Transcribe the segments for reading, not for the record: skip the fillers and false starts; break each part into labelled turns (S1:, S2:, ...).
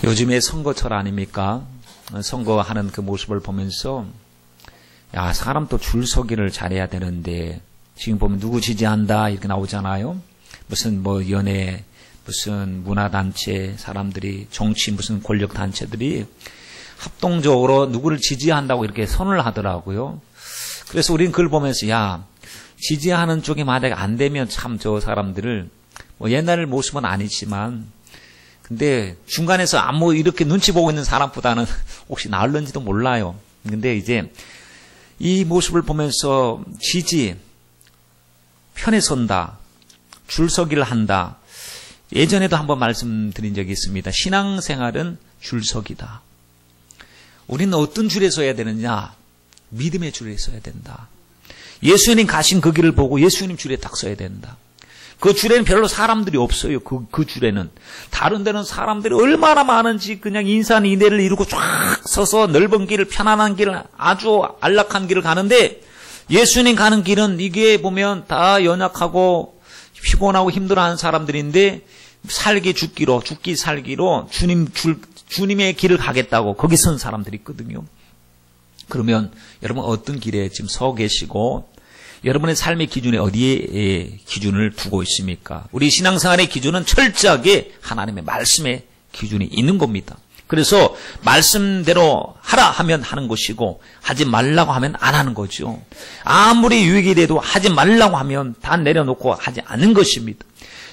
S1: 요즘에 선거철 아닙니까? 선거하는 그 모습을 보면서 야, 사람 또 줄 서기를 잘해야 되는데 지금 보면 누구 지지한다 이렇게 나오잖아요. 무슨 뭐 연예, 무슨 문화단체 사람들이, 정치 무슨 권력단체들이 합동적으로 누구를 지지한다고 이렇게 선을 하더라고요. 그래서 우리는 그걸 보면서 야, 지지하는 쪽이 만약에 안 되면 참 저 사람들을 뭐 옛날 모습은 아니지만 근데 중간에서 아무 이렇게 눈치 보고 있는 사람보다는 혹시 나을는지도 몰라요. 근데 이제 이 모습을 보면서 지지, 편에 선다, 줄서기를 한다. 예전에도 한번 말씀드린 적이 있습니다. 신앙생활은 줄서기다. 우리는 어떤 줄에 서야 되느냐? 믿음의 줄에 서야 된다. 예수님 가신 그 길을 보고 예수님 줄에 딱 서야 된다. 그 줄에는 별로 사람들이 없어요. 그 줄에는. 다른 데는 사람들이 얼마나 많은지 그냥 인산인해를 이루고 쫙 서서 넓은 길을, 편안한 길을, 아주 안락한 길을 가는데 예수님 가는 길은 이게 보면 다 연약하고 피곤하고 힘들어하는 사람들인데 살기 죽기로, 죽기 살기로 주님의 길을 가겠다고 거기 선 사람들이 있거든요. 그러면 여러분 어떤 길에 지금 서 계시고 여러분의 삶의 기준에 어디에 기준을 두고 있습니까? 우리 신앙생활의 기준은 철저하게 하나님의 말씀의 기준이 있는 겁니다. 그래서 말씀대로 하라 하면 하는 것이고 하지 말라고 하면 안 하는 거죠. 아무리 유익이 돼도 하지 말라고 하면 다 내려놓고 하지 않는 것입니다.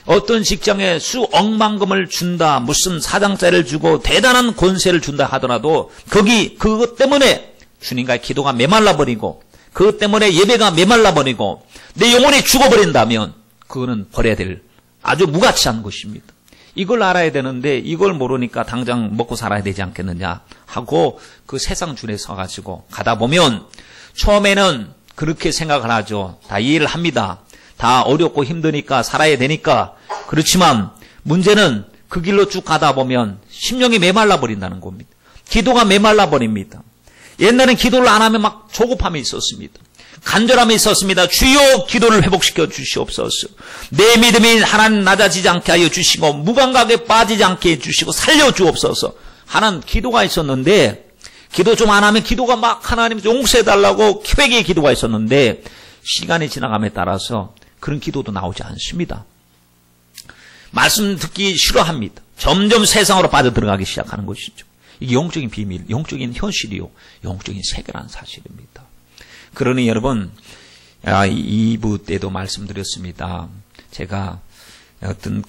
S1: 어떤 직장에 수억만금을 준다, 무슨 사장자를 주고 대단한 권세를 준다 하더라도 그것 때문에 주님과의 기도가 메말라 버리고 그것 때문에 예배가 메말라 버리고 내 영혼이 죽어버린다면 그거는 버려야 될 아주 무가치한 것입니다. 이걸 알아야 되는데 이걸 모르니까 당장 먹고 살아야 되지 않겠느냐 하고 그 세상 줄에 서가지고 가다 보면 처음에는 그렇게 생각을 하죠. 다 이해를 합니다. 다 어렵고 힘드니까 살아야 되니까. 그렇지만 문제는 그 길로 쭉 가다 보면 심령이 메말라 버린다는 겁니다. 기도가 메말라 버립니다. 옛날엔 기도를 안 하면 막 조급함이 있었습니다. 간절함이 있었습니다. 주여 기도를 회복시켜 주시옵소서. 내 믿음이 하나님 낮아지지 않게 하여 주시고 무감각에 빠지지 않게 해주시고 살려주옵소서 하는 기도가 있었는데 기도 좀 안 하면 기도가 막 하나님 용서해달라고 회개의 기도가 있었는데 시간이 지나감에 따라서 그런 기도도 나오지 않습니다. 말씀 듣기 싫어합니다. 점점 세상으로 빠져들어가기 시작하는 것이죠. 이게 영적인 비밀, 영적인 현실이요, 영적인 세계라는 사실입니다. 그러니 여러분, 2부 때도 말씀드렸습니다. 제가 어떤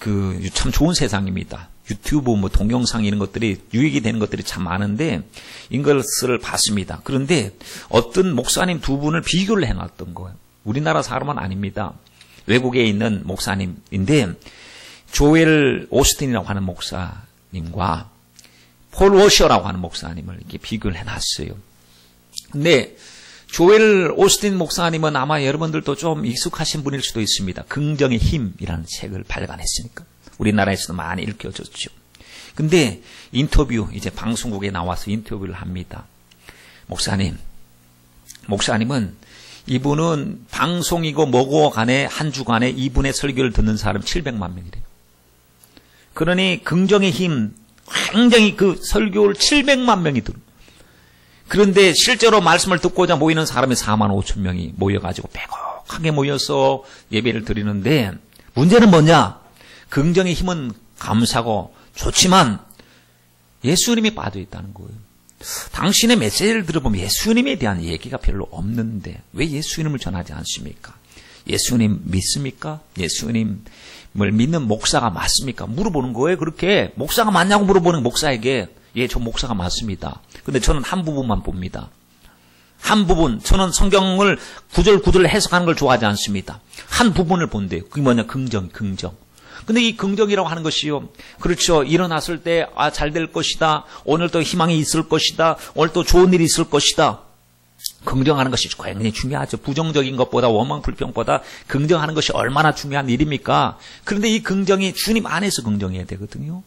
S1: 참 좋은 세상입니다. 유튜브, 동영상 이런 것들이 유익이 되는 것들이 참 많은데 이것을 봤습니다. 그런데 어떤 목사님 두 분을 비교를 해놨던 거예요. 우리나라 사람은 아닙니다. 외국에 있는 목사님인데 조엘 오스틴이라고 하는 목사님과 폴 워셔라고 하는 목사님을 이렇게 비교를 해놨어요. 근데 조엘 오스틴 목사님은 아마 여러분들도 좀 익숙하신 분일 수도 있습니다. 긍정의 힘이라는 책을 발간했으니까 우리나라에서도 많이 읽혀졌죠. 근데 인터뷰, 이제 방송국에 나와서 인터뷰를 합니다. 목사님은 이분은 방송이고 뭐고 간에 한 주간에 이분의 설교를 듣는 사람 700만 명이래요. 그러니 긍정의 힘, 굉장히 그 설교를 700만 명이 들어요. 그런데 실제로 말씀을 듣고자 모이는 사람이 4만 5천 명이 모여가지고 빼곡하게 모여서 예배를 드리는데 문제는 뭐냐? 긍정의 힘은 감사하고 좋지만 예수님이 빠져있다는 거예요. 당신의 메시지를 들어보면 예수님에 대한 얘기가 별로 없는데 왜 예수님을 전하지 않습니까? 예수님 믿습니까? 예수님을 믿는 목사가 맞습니까? 물어보는 거예요. 그렇게 목사가 맞냐고 물어보는 목사에게 예, 저 목사가 맞습니다. 근데 저는 한 부분만 봅니다. 한 부분, 저는 성경을 구절구절 해석하는 걸 좋아하지 않습니다. 한 부분을 본대요. 그게 뭐냐? 긍정. 근데 이 긍정이라고 하는 것이요. 그렇죠. 일어났을 때, 잘 될 것이다. 오늘 또 희망이 있을 것이다. 오늘 또 좋은 일이 있을 것이다. 긍정하는 것이 굉장히 중요하죠. 부정적인 것보다 원망 불평보다 긍정하는 것이 얼마나 중요한 일입니까? 그런데 이 긍정이 주님 안에서 긍정해야 되거든요.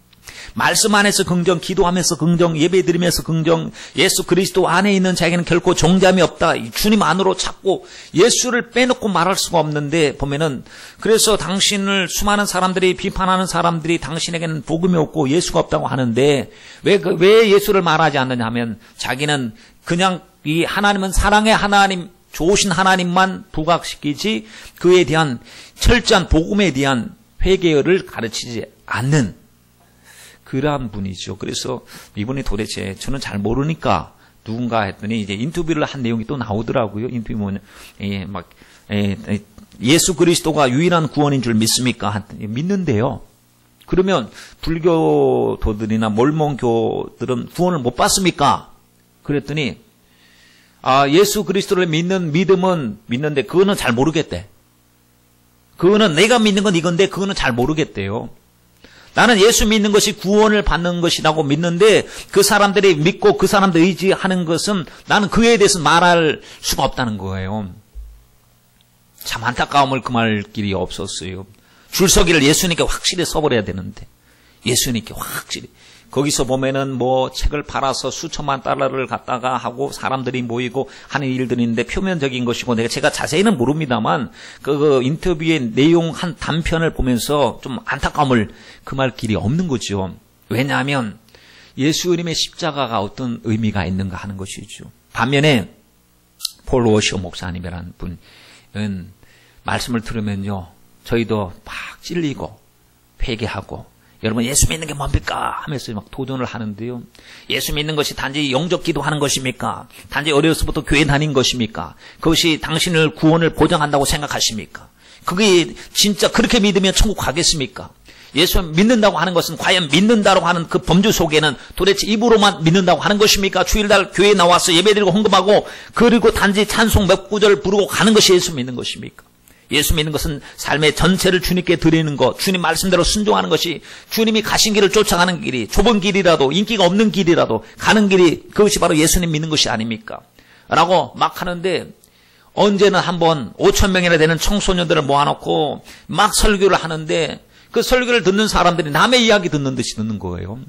S1: 말씀 안에서 긍정, 기도하면서 긍정, 예배드리면서 긍정, 예수 그리스도 안에 있는 자에게는 결코 정잠이 없다. 주님 안으로 찾고 예수를 빼놓고 말할 수가 없는데 보면은 그래서 당신을 수많은 사람들이 비판하는 사람들이 당신에게는 복음이 없고 예수가 없다고 하는데 왜 예수를 말하지 않느냐 하면 자기는 그냥 이 하나님은 사랑의 하나님, 좋으신 하나님만 부각시키지 그에 대한 철저한 복음에 대한 회개를 가르치지 않는 그러한 분이죠. 그래서 이분이 도대체 저는 잘 모르니까 누군가 했더니 이제 인터뷰를 한 내용이 또 나오더라고요. 인터뷰 뭐냐, 예수 그리스도가 유일한 구원인 줄 믿습니까? 믿는데요. 그러면 불교도들이나 몰몬교들은 구원을 못 받습니까? 그랬더니 예수 그리스도를 믿는 믿음은 믿는데 그거는 잘 모르겠대. 그거는 내가 믿는 건 이건데 그거는 잘 모르겠대요. 나는 예수 믿는 것이 구원을 받는 것이라고 믿는데 그 사람들이 믿고 그 사람들 의지하는 것은 나는 그에 대해서 말할 수가 없다는 거예요. 참 안타까움을 금할 길이 없었어요. 줄서기를 예수님께 확실히 서버려야 되는데 예수님께 확실히 거기서 보면은 뭐 책을 팔아서 수천만 달러를 갖다가 하고 사람들이 모이고 하는 일들인데 표면적인 것이고 제가 자세히는 모릅니다만 그 인터뷰의 내용 한 단편을 보면서 좀 안타까움을 금할 길이 없는 거죠. 왜냐하면 예수님의 십자가가 어떤 의미가 있는가 하는 것이죠. 반면에 폴 워셔 목사님이라는 분은 말씀을 들으면요. 저희도 막 찔리고 회개하고 여러분 예수 믿는 게 뭡니까? 하면서 막 도전을 하는데요. 예수 믿는 것이 단지 영적 기도하는 것입니까? 단지 어려서부터 교회 다닌 것입니까? 그것이 당신을 구원을 보장한다고 생각하십니까? 그게 진짜 그렇게 믿으면 천국 가겠습니까? 예수 믿는다고 하는 것은 과연 믿는다고 하는 그 범주 속에는 도대체 입으로만 믿는다고 하는 것입니까? 주일날 교회에 나와서 예배드리고 헌금하고 그리고 단지 찬송 몇 구절 부르고 가는 것이 예수 믿는 것입니까? 예수 믿는 것은 삶의 전체를 주님께 드리는 것, 주님 말씀대로 순종하는 것이 주님이 가신 길을 쫓아가는 길이 좁은 길이라도 인기가 없는 길이라도 가는 길이 그것이 바로 예수님 믿는 것이 아닙니까? 라고 막 하는데 언제는 한번 5천 명이나 되는 청소년들을 모아놓고 막 설교를 하는데 그 설교를 듣는 사람들이 남의 이야기 듣는 듯이 듣는 거예요.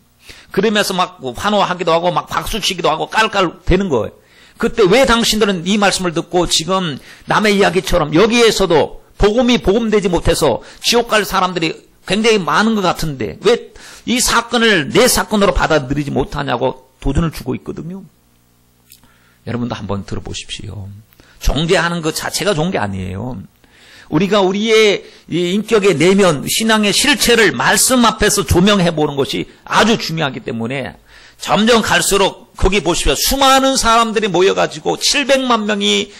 S1: 그러면서 막 환호하기도 하고 막 박수치기도 하고 깔깔 대는 거예요. 그때 왜 당신들은 이 말씀을 듣고 지금 남의 이야기처럼 여기에서도 복음이 복음되지 못해서 지옥 갈 사람들이 굉장히 많은 것 같은데 왜 이 사건을 내 사건으로 받아들이지 못하냐고 도전을 주고 있거든요. 여러분도 한번 들어보십시오. 존경하는 것 자체가 좋은 게 아니에요. 우리가 우리의 인격의 내면, 신앙의 실체를 말씀 앞에서 조명해 보는 것이 아주 중요하기 때문에 점점 갈수록 거기 보십시오. 수많은 사람들이 모여가지고 700만 명이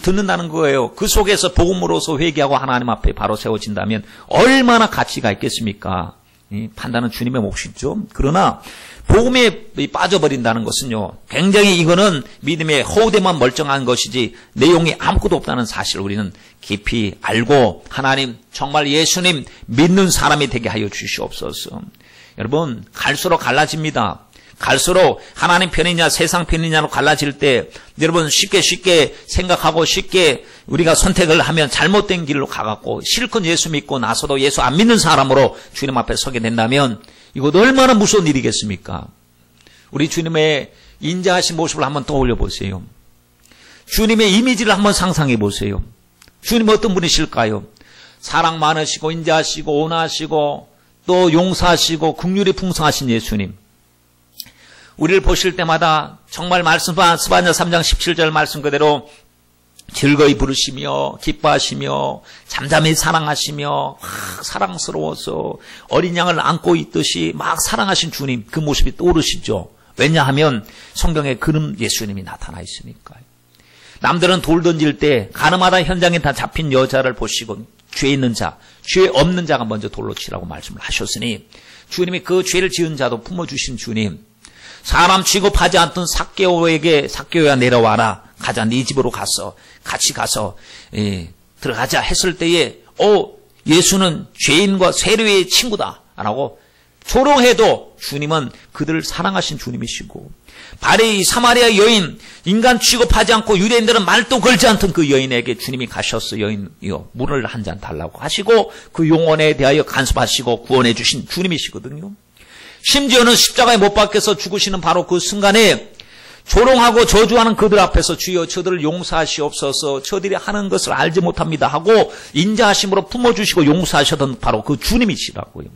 S1: 듣는다는 거예요. 그 속에서 복음으로서 회개하고 하나님 앞에 바로 세워진다면 얼마나 가치가 있겠습니까? 판단은 주님의 몫이죠. 그러나 복음에 빠져버린다는 것은요. 굉장히 이거는 믿음의 허우대만 멀쩡한 것이지 내용이 아무것도 없다는 사실을 우리는 깊이 알고 하나님 정말 예수님 믿는 사람이 되게 하여 주시옵소서. 여러분 갈수록 갈라집니다. 갈수록 하나님 편이냐 세상 편이냐로 갈라질 때 여러분 쉽게 생각하고 쉽게 우리가 선택을 하면 잘못된 길로 가갖고 실컷 예수 믿고 나서도 예수 안 믿는 사람으로 주님 앞에 서게 된다면 이것도 얼마나 무서운 일이겠습니까? 우리 주님의 인자하신 모습을 한번 떠올려 보세요. 주님의 이미지를 한번 상상해 보세요. 주님은 어떤 분이실까요? 사랑 많으시고 인자하시고 온화하시고 또 용서하시고 긍휼이 풍성하신 예수님. 우리를 보실 때마다 정말 말씀 스바냐 3장 17절 말씀 그대로 즐거이 부르시며 기뻐하시며 잠잠히 사랑하시며 막 사랑스러워서 어린 양을 안고 있듯이 막 사랑하신 주님 그 모습이 떠오르시죠. 왜냐하면 성경에 그런 예수님이 나타나 있으니까요. 남들은 돌 던질 때 가늠하다 현장에 다 잡힌 여자를 보시고 죄 있는 자, 죄 없는 자가 먼저 돌로 치라고 말씀을 하셨으니 주님이 그 죄를 지은 자도 품어주신 주님, 사람 취급하지 않던 삭개오야 내려와라. 가자 네 집으로 같이 가서 들어가자 했을 때에 예수는 죄인과 세리의 친구다 라고 조롱해도 주님은 그들을 사랑하신 주님이시고 바리 사마리아 여인 인간 취급하지 않고 유대인들은 말도 걸지 않던 그 여인에게 주님이 가셔서 여인이여 물을 한 잔 달라고 하시고 그 영혼에 대하여 간섭하시고 구원해 주신 주님이시거든요. 심지어는 십자가에 못 박혀서 죽으시는 바로 그 순간에 조롱하고 저주하는 그들 앞에서 주여 저들을 용서하시옵소서 저들이 하는 것을 알지 못합니다 하고 인자하심으로 품어주시고 용서하셨던 바로 그 주님이시라고요.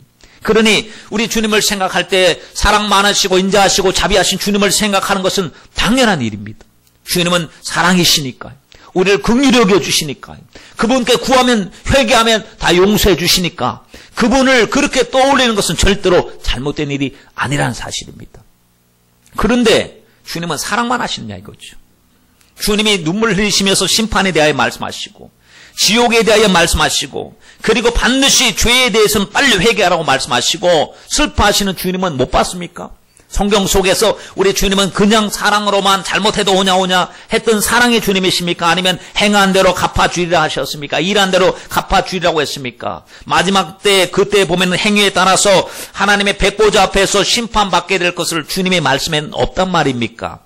S1: 그러니 우리 주님을 생각할 때 사랑 많으시고 인자하시고 자비하신 주님을 생각하는 것은 당연한 일입니다. 주님은 사랑이시니까요. 우리를 긍휼히 여겨주시니까요. 그분께 구하면 회개하면 다 용서해 주시니까 그분을 그렇게 떠올리는 것은 절대로 잘못된 일이 아니라는 사실입니다. 그런데 주님은 사랑만 하시느냐 이거죠. 주님이 눈물 흘리시면서 심판에 대하여 말씀하시고 지옥에 대하여 말씀하시고 그리고 반드시 죄에 대해서는 빨리 회개하라고 말씀하시고 슬퍼하시는 주님은 못 봤습니까? 성경 속에서 우리 주님은 그냥 사랑으로만 잘못해도 오냐 했던 사랑의 주님이십니까? 아니면 행한 대로 갚아주리라 하셨습니까? 일한 대로 갚아주리라고 했습니까? 마지막 때 그때 보면 행위에 따라서 하나님의 백보자 앞에서 심판받게 될 것을 주님의 말씀에는 없단 말입니까?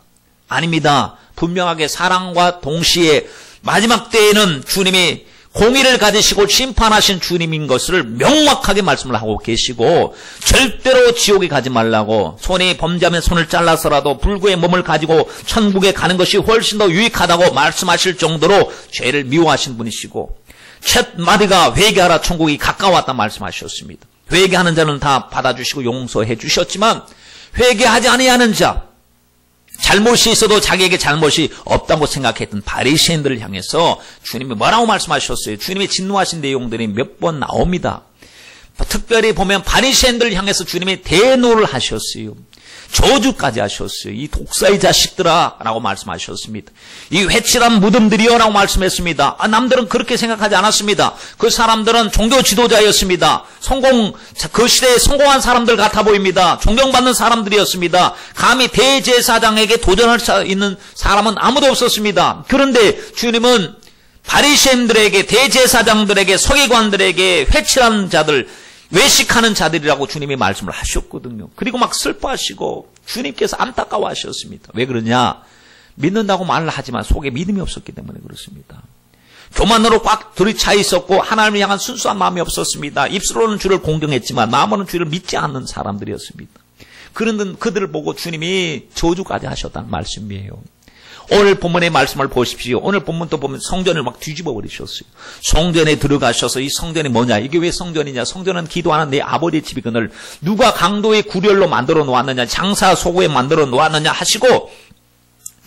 S1: 아닙니다. 분명하게 사랑과 동시에 마지막 때에는 주님이 공의를 가지시고 심판하신 주님인 것을 명확하게 말씀을 하고 계시고 절대로 지옥에 가지 말라고 손이 범죄하면 손을 잘라서라도 불구의 몸을 가지고 천국에 가는 것이 훨씬 더 유익하다고 말씀하실 정도로 죄를 미워하신 분이시고 첫 마디가 회개하라 천국이 가까웠다 말씀하셨습니다. 회개하는 자는 다 받아주시고 용서해 주셨지만 회개하지 아니하는 자 잘못이 있어도 자기에게 잘못이 없다고 생각했던 바리새인들을 향해서 주님이 뭐라고 말씀하셨어요? 주님이 진노하신 내용들이 몇 번 나옵니다. 특별히 보면 바리새인들을 향해서 주님이 대노를 하셨어요. 저주까지 하셨어요. 이 독사의 자식들아 라고 말씀하셨습니다. 이 회칠한 무덤들이여 라고 말씀했습니다. 남들은 그렇게 생각하지 않았습니다. 그 사람들은 종교 지도자였습니다. 그 시대에 성공한 사람들 같아 보입니다. 존경받는 사람들이었습니다. 감히 대제사장에게 도전할 수 있는 사람은 아무도 없었습니다. 그런데 주님은 바리새인들에게 대제사장들에게 서기관들에게 회칠한 자들 외식하는 자들이라고 주님이 말씀을 하셨거든요. 그리고 막 슬퍼하시고 주님께서 안타까워하셨습니다. 왜 그러냐? 믿는다고 말을 하지만 속에 믿음이 없었기 때문에 그렇습니다. 교만으로 꽉 들이차 있었고 하나님을 향한 순수한 마음이 없었습니다. 입술로는 주를 공경했지만 마음으로는 주를 믿지 않는 사람들이었습니다. 그런 그들을 보고 주님이 저주까지 하셨다는 말씀이에요. 오늘 본문의 말씀을 보십시오. 오늘 본문도 보면 성전을 막 뒤집어 버리셨어요. 성전에 들어가셔서 이 성전이 뭐냐? 이게 왜 성전이냐? 성전은 기도하는 내 아버지의 집이거늘 누가 강도의 구렬로 만들어 놓았느냐? 장사 소구에 만들어 놓았느냐? 하시고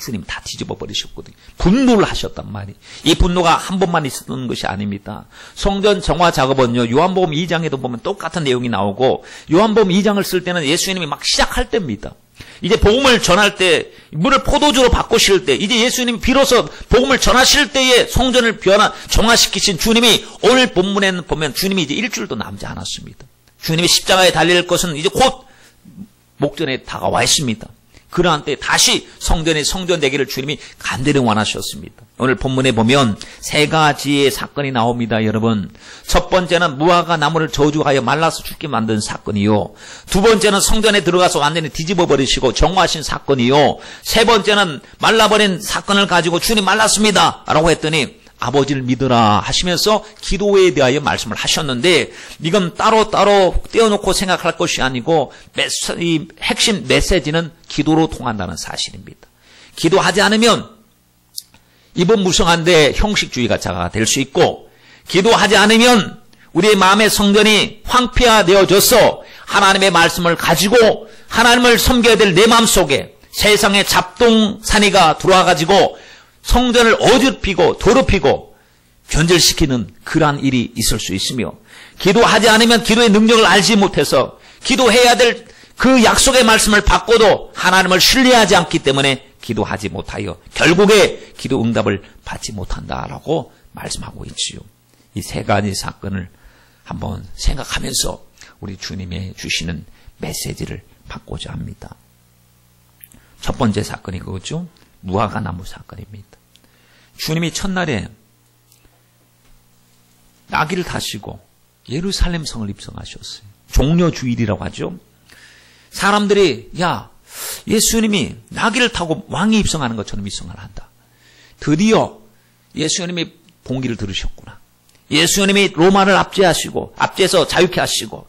S1: 주님 다 뒤집어 버리셨거든요. 분노를 하셨단 말이에요. 이 분노가 한 번만 있었던 것이 아닙니다. 성전 정화 작업은요. 요한복음 2장에도 보면 똑같은 내용이 나오고 요한복음 2장을 쓸 때는 예수님이 막 시작할 때입니다. 이제 복음을 전할 때 물을 포도주로 바꾸실 때 이제 예수님이 비로소 복음을 전하실 때에 성전을 정화시키신 주님이 오늘 본문에는 보면 주님이 이제 일주일도 남지 않았습니다. 주님이 십자가에 달릴 것은 이제 곧 목전에 다가와 있습니다. 그러한 때 다시 성전의 성전되기를 주님이 간절히 원하셨습니다. 오늘 본문에 보면 세 가지의 사건이 나옵니다. 여러분, 첫 번째는 무화과 나무를 저주하여 말라서 죽게 만든 사건이요, 두 번째는 성전에 들어가서 완전히 뒤집어 버리시고 정화하신 사건이요, 세 번째는 말라버린 사건을 가지고 주님 말랐습니다 라고 했더니 아버지를 믿어라 하시면서 기도에 대하여 말씀을 하셨는데 이건 따로따로 떼어놓고 생각할 것이 아니고 이 핵심 메시지는 기도로 통한다는 사실입니다. 기도하지 않으면 입은 무성한데 형식주의가 자가 될 수 있고, 기도하지 않으면 우리의 마음의 성전이 황폐화되어져서 하나님의 말씀을 가지고 하나님을 섬겨야 될 내 마음속에 세상의 잡동사니가 들어와가지고 성전을 어지럽히고 더럽히고 변절시키는 그러한 일이 있을 수 있으며, 기도하지 않으면 기도의 능력을 알지 못해서 기도해야 될 그 약속의 말씀을 받고도 하나님을 신뢰하지 않기 때문에 기도하지 못하여 결국에 기도 응답을 받지 못한다라고 말씀하고 있지요. 이 세 가지 사건을 한번 생각하면서 우리 주님의 주시는 메시지를 받고자 합니다. 첫 번째 사건이 그거죠. 무화과 나무 사건입니다. 주님이 첫날에 나귀를 타시고 예루살렘 성을 입성하셨어요. 종려주일이라고 하죠. 사람들이 야, 예수님이 나귀를 타고 왕이 입성하는 것처럼 입성을 한다. 드디어 예수님이 봉기를 들으셨구나. 예수님이 로마를 압제해서 자유케 하시고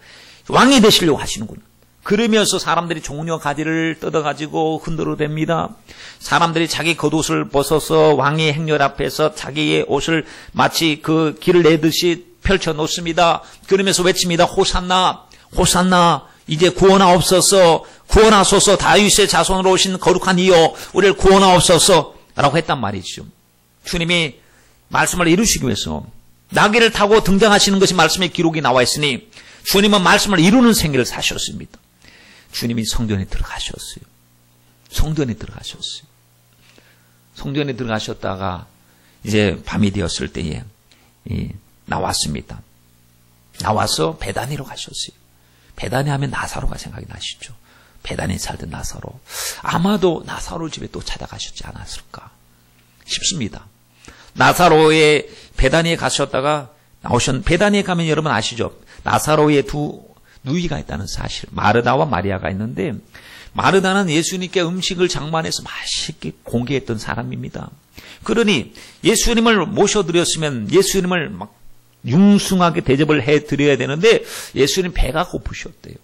S1: 왕이 되시려고 하시는구나. 그러면서 사람들이 종려 가지를 뜯어가지고 흔들어댑니다. 사람들이 자기 겉옷을 벗어서 왕의 행렬 앞에서 자기의 옷을 마치 그 길을 내듯이 펼쳐놓습니다. 그러면서 외칩니다. 호산나, 호산나, 이제 구원하옵소서, 구원하소서, 다윗의 자손으로 오신 거룩한 이여, 우리를 구원하옵소서 라고 했단 말이죠. 주님이 말씀을 이루시기 위해서 나귀를 타고 등장하시는 것이 말씀의 기록이 나와 있으니 주님은 말씀을 이루는 생애를 사셨습니다. 주님이 성전에 들어가셨어요. 성전에 들어가셨어요. 성전에 들어가셨다가 이제 밤이 되었을 때에 나왔습니다. 나와서 베다니로 가셨어요. 베다니 하면 나사로가 생각이 나시죠. 베다니에 살던 나사로. 아마도 나사로 집에 또 찾아가셨지 않았을까 싶습니다. 나사로의 베다니에 가셨다가 베다니에 가면 여러분 아시죠? 나사로의 두 누이가 있다는 사실. 마르다와 마리아가 있는데 마르다는 예수님께 음식을 장만해서 맛있게 공개했던 사람입니다. 그러니 예수님을 모셔드렸으면 예수님을 막 융숭하게 대접을 해드려야 되는데 예수님 배가 고프셨대요.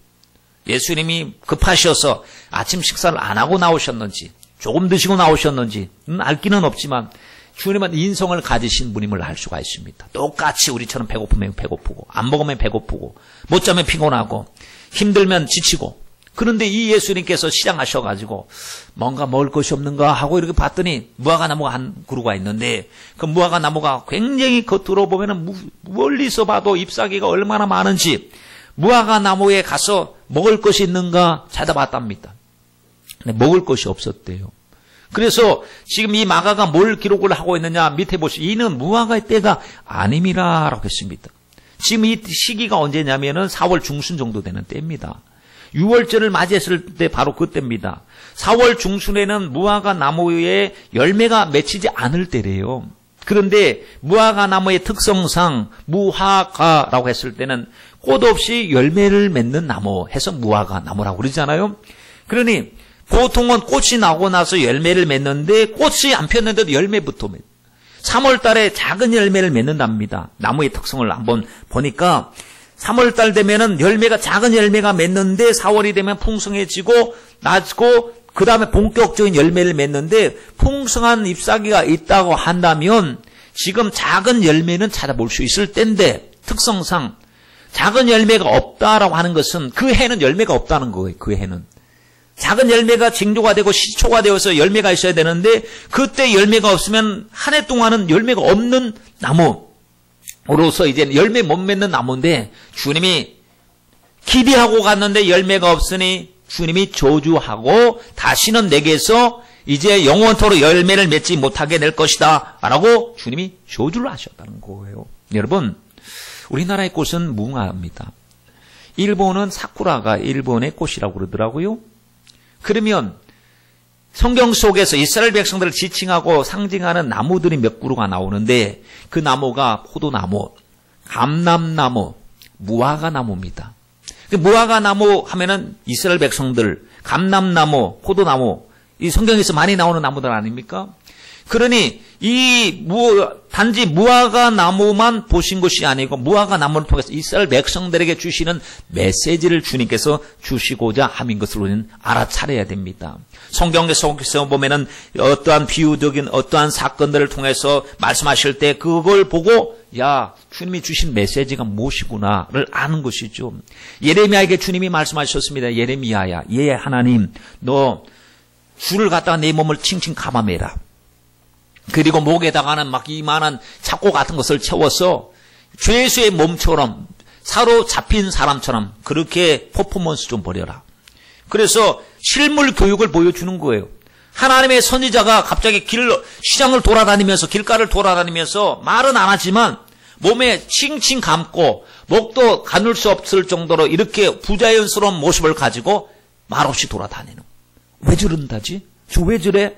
S1: 예수님이 급하셔서 아침 식사를 안 하고 나오셨는지 조금 드시고 나오셨는지 알 길은 없지만 주님은 인성을 가지신 분임을 알 수가 있습니다. 똑같이 우리처럼 배고프면 배고프고 안 먹으면 배고프고 못 자면 피곤하고 힘들면 지치고 그런데 이 예수님께서 시장하셔가지고 뭔가 먹을 것이 없는가 하고 이렇게 봤더니 무화과 나무가 한 그루가 있는데 그 무화과 나무가 굉장히 겉으로 보면은 멀리서 봐도 잎사귀가 얼마나 많은지 무화과 나무에 가서 먹을 것이 있는가 찾아봤답니다. 근데 먹을 것이 없었대요. 그래서 지금 이 마가가 뭘 기록을 하고 있느냐 밑에 보시면 이는 무화과의 때가 아님이라라고 했습니다. 지금 이 시기가 언제냐면은 4월 중순 정도 되는 때입니다. 6월절을 맞이했을 때 바로 그때입니다. 4월 중순에는 무화과 나무에 열매가 맺히지 않을 때래요. 그런데 무화과 나무의 특성상 무화과라고 했을 때는 꽃 없이 열매를 맺는 나무 해서 무화과 나무라고 그러잖아요. 그러니 보통은 꽃이 나고 나서 열매를 맺는데 꽃이 안 폈는데도 열매부터 3월 달에 작은 열매를 맺는답니다. 나무의 특성을 한번 보니까 3월 달 되면은 작은 열매가 맺는데 4월이 되면 풍성해지고 나고 그 다음에 본격적인 열매를 맺는데 풍성한 잎사귀가 있다고 한다면 지금 작은 열매는 찾아볼 수 있을 텐데 특성상 작은 열매가 없다라고 하는 것은 그 해는 열매가 없다는 거예요. 그 해는. 작은 열매가 징조가 되고 시초가 되어서 열매가 있어야 되는데 그때 열매가 없으면 한 해 동안은 열매가 없는 나무로서 이제 열매 못 맺는 나무인데 주님이 기대하고 갔는데 열매가 없으니 주님이 저주하고 다시는 내게서 이제 영원토록 열매를 맺지 못하게 될 것이다 라고 주님이 저주를 하셨다는 거예요. 여러분 우리나라의 꽃은 무화과입니다. 일본은 사쿠라가 일본의 꽃이라고 그러더라고요. 그러면 성경 속에서 이스라엘 백성들을 지칭하고 상징하는 나무들이 몇 그루가 나오는데 그 나무가 포도나무, 감람나무, 무화과나무입니다. 무화과나무 하면은 이스라엘 백성들, 감람나무, 포도나무, 이 성경에서 많이 나오는 나무들 아닙니까? 그러니 단지 무화과나무만 보신 것이 아니고 무화과나무를 통해서 이스라엘 백성들에게 주시는 메시지를 주님께서 주시고자 함인 것을 우리는 알아차려야 됩니다. 성경 속에서 보면은 어떠한 비유적인 어떠한 사건들을 통해서 말씀하실 때 그걸 보고 야 주님이 주신 메시지가 무엇이구나를 아는 것이죠. 예레미야에게 주님이 말씀하셨습니다. 예레미야야, 예 하나님, 너 줄을 갖다가 내 몸을 칭칭 감아매라. 그리고 목에다가는 막 이만한 착고 같은 것을 채워서 죄수의 몸처럼 사로잡힌 사람처럼 그렇게 퍼포먼스 좀 벌여라. 그래서 실물 교육을 보여주는 거예요. 하나님의 선지자가 갑자기 시장을 돌아다니면서 길가를 돌아다니면서 말은 안 하지만 몸에 칭칭 감고 목도 가눌 수 없을 정도로 이렇게 부자연스러운 모습을 가지고 말없이 돌아다니는. 왜 저런다지? 저 왜 저래?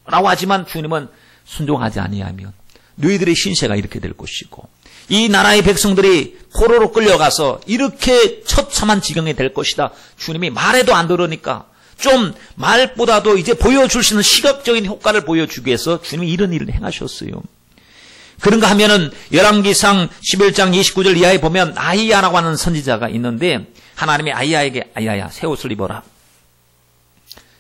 S1: 라고 하지만 주님은 순종하지 아니하면 너희들의 신세가 이렇게 될 것이고 이 나라의 백성들이 포로로 끌려가서 이렇게 처참한 지경이 될 것이다. 주님이 말해도 안 들으니까 좀 말보다도 이제 보여줄 수 있는 시각적인 효과를 보여주기 위해서 주님이 이런 일을 행하셨어요. 그런가 하면은 열왕기상 11장 29절 이하에 보면 아히야라고 하는 선지자가 있는데 하나님이 아이야에게 아이야야 새 옷을 입어라.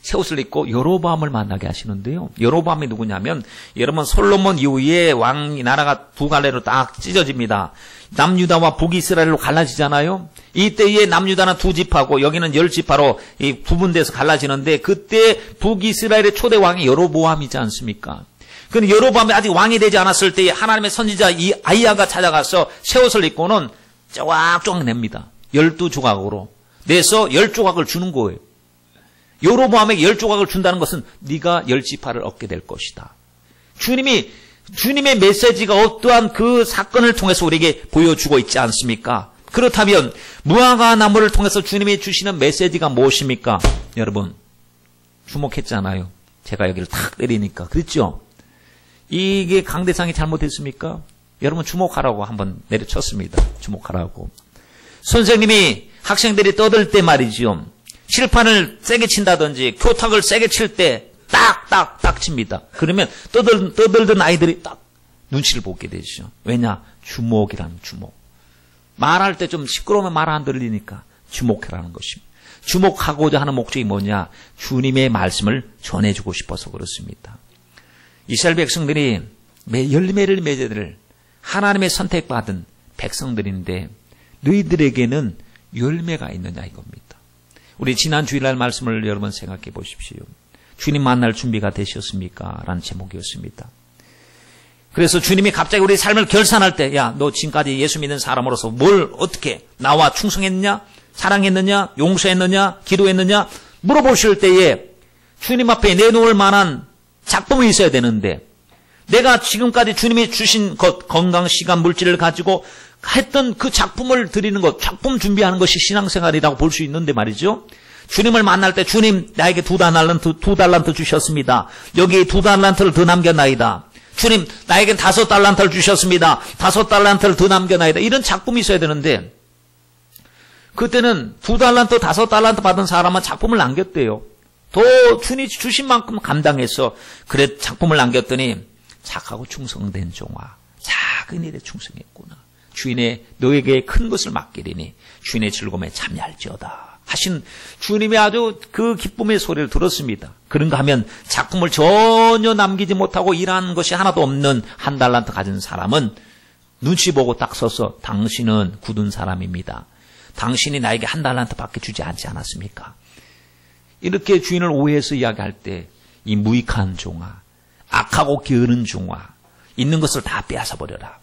S1: 새 옷을 입고 여로보암을 만나게 하시는데요. 여로보암이 누구냐면 여러분 솔로몬 이후에 왕 나라가 두 갈래로 딱 찢어집니다. 남유다와 북이스라엘로 갈라지잖아요. 이때에 남유다는 두 지파고 여기는 10지파로 구분돼서 갈라지는데 그때 북이스라엘의 초대 왕이 여로보암이지 않습니까? 그런데 여로보암이 아직 왕이 되지 않았을 때에 하나님의 선지자 이 아이야가 찾아가서 새 옷을 입고는 쪼각쪼각 냅니다. 12조각으로 내서 10조각을 주는 거예요. 여로보암에게 10조각을 준다는 것은 네가 10지파를 얻게 될 것이다. 주님의 메시지가 어떠한 그 사건을 통해서 우리에게 보여주고 있지 않습니까? 그렇다면 무화과 나무를 통해서 주님이 주시는 메시지가 무엇입니까? 여러분 주목했잖아요. 제가 여기를 탁 때리니까 그랬죠? 이게 강대상이 잘못했습니까? 여러분 주목하라고 한번 내려쳤습니다. 주목하라고. 선생님이 학생들이 떠들 때 말이죠. 칠판을 세게 친다든지 교탁을 세게 칠 때 딱 칩니다. 그러면 떠들던 아이들이 딱 눈치를 보게 되죠. 왜냐? 주목이라는 주목. 말할 때 좀 시끄러우면 말 안 들리니까 주목해라는 것입니다. 주목하고자 하는 목적이 뭐냐? 주님의 말씀을 전해주고 싶어서 그렇습니다. 이스라엘 백성들이 열매를 맺어들 하나님의 선택받은 백성들인데 너희들에게는 열매가 있느냐 이겁니다. 우리 지난 주일날 말씀을 여러분 생각해 보십시오. 주님 만날 준비가 되셨습니까? 라는 제목이었습니다. 그래서 주님이 갑자기 우리 삶을 결산할 때, 야, 너 지금까지 예수 믿는 사람으로서 뭘 어떻게 나와 충성했느냐? 사랑했느냐? 용서했느냐? 기도했느냐? 물어보실 때에 주님 앞에 내놓을 만한 작품이 있어야 되는데 내가 지금까지 주님이 주신 것, 건강, 시간, 물질을 가지고 했던 그 작품을 드리는 것, 작품 준비하는 것이 신앙생활이라고 볼 수 있는데 말이죠. 주님을 만날 때 주님 나에게 2달란트 주셨습니다. 여기 2달란트를 더 남겨나이다. 주님 나에겐 5달란트를 주셨습니다. 5달란트를 더 남겨나이다. 이런 작품이 있어야 되는데 그때는 2달란트, 5달란트 받은 사람은 작품을 남겼대요. 더 주님 주신 만큼 감당해서 그래 작품을 남겼더니 착하고 충성된 종아, 작은 일에 충성했구나. 주인의 너에게 큰 것을 맡기리니 주인의 즐거움에 참여할지어다 하신 주님의 아주 그 기쁨의 소리를 들었습니다. 그런가 하면 작품을 전혀 남기지 못하고 일하는 것이 하나도 없는 1달란트 가진 사람은 눈치 보고 딱 서서 당신은 굳은 사람입니다. 당신이 나에게 1달란트 밖에 주지 않지 않았습니까? 이렇게 주인을 오해해서 이야기할 때 이 무익한 종아, 악하고 게으른 종아, 있는 것을 다 빼앗아 버려라.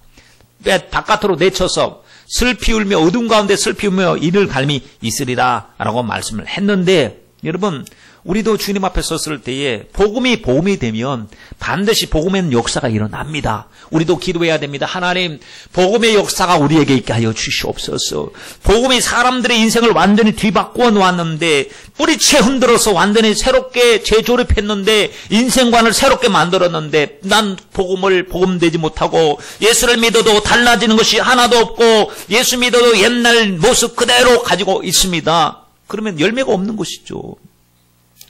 S1: 바깥으로 내쳐서 슬피 울며 어둠 가운데 슬피 울며 이를 갈미 있으리라 라고 말씀을 했는데 여러분 우리도 주님 앞에 섰을 때에 복음이 되면 반드시 복음에는 역사가 일어납니다. 우리도 기도해야 됩니다. 하나님 복음의 역사가 우리에게 있게 하여 주시옵소서. 복음이 사람들의 인생을 완전히 뒤바꾸어 놓았는데 뿌리채 흔들어서 완전히 새롭게 재조립했는데 인생관을 새롭게 만들었는데 난 복음되지 못하고 예수를 믿어도 달라지는 것이 하나도 없고 예수 믿어도 옛날 모습 그대로 가지고 있습니다. 그러면 열매가 없는 것이죠.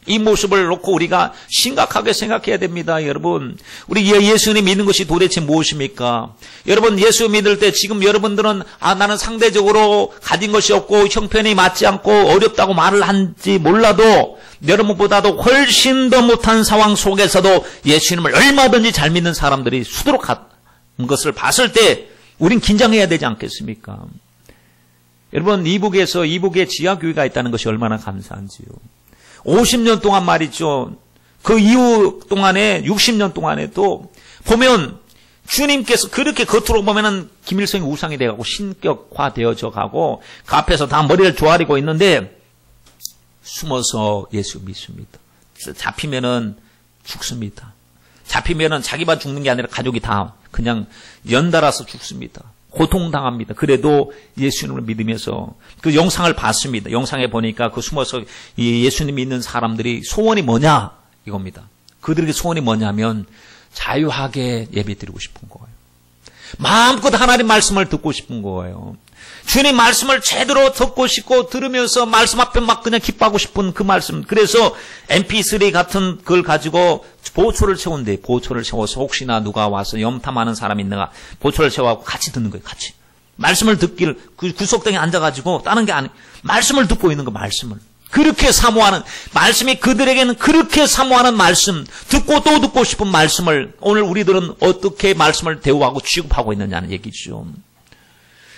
S1: 이 모습을 놓고 우리가 심각하게 생각해야 됩니다. 여러분 우리 예수님 믿는 것이 도대체 무엇입니까? 여러분 예수 믿을 때 지금 여러분들은 나는 상대적으로 가진 것이 없고 형편이 맞지 않고 어렵다고 말을 한지 몰라도 여러분보다도 훨씬 더 못한 상황 속에서도 예수님을 얼마든지 잘 믿는 사람들이 수두룩한 것을 봤을 때 우린 긴장해야 되지 않겠습니까? 여러분 이북에 지하교회가 있다는 것이 얼마나 감사한지요. 50년 동안 말이죠. 그 이후 동안에 60년 동안에도 보면 주님께서 그렇게 겉으로 보면은 김일성이 우상이 되어가고 신격화되어져 가고 그 앞에서 다 머리를 조아리고 있는데 숨어서 예수 믿습니다. 잡히면은 죽습니다. 잡히면은 자기만 죽는 게 아니라 가족이 다 그냥 연달아서 죽습니다. 고통당합니다. 그래도 예수님을 믿으면서 그 영상을 봤습니다. 영상에 보니까 그 숨어서 예수님 믿는 사람들이 소원이 뭐냐 이겁니다. 그들에게 소원이 뭐냐면 자유하게 예배드리고 싶은 거예요. 마음껏 하나님 말씀을 듣고 싶은 거예요. 주님 말씀을 제대로 듣고 싶고 들으면서 말씀 앞에 막 그냥 기뻐하고 싶은 그 말씀. 그래서 MP3 같은 걸 가지고 보초를 채운대. 보초를 채워서 혹시나 누가 와서 염탐하는 사람이 있는가 보초를 채워서 같이 듣는 거예요. 같이. 말씀을 듣길, 그 구석등에 앉아가지고 다른 게 아니, 말씀을 듣고 있는 거, 말씀을. 그렇게 사모하는, 말씀이 그들에게는 그렇게 사모하는 말씀, 듣고 또 듣고 싶은 말씀을 오늘 우리들은 어떻게 말씀을 대우하고 취급하고 있느냐는 얘기죠.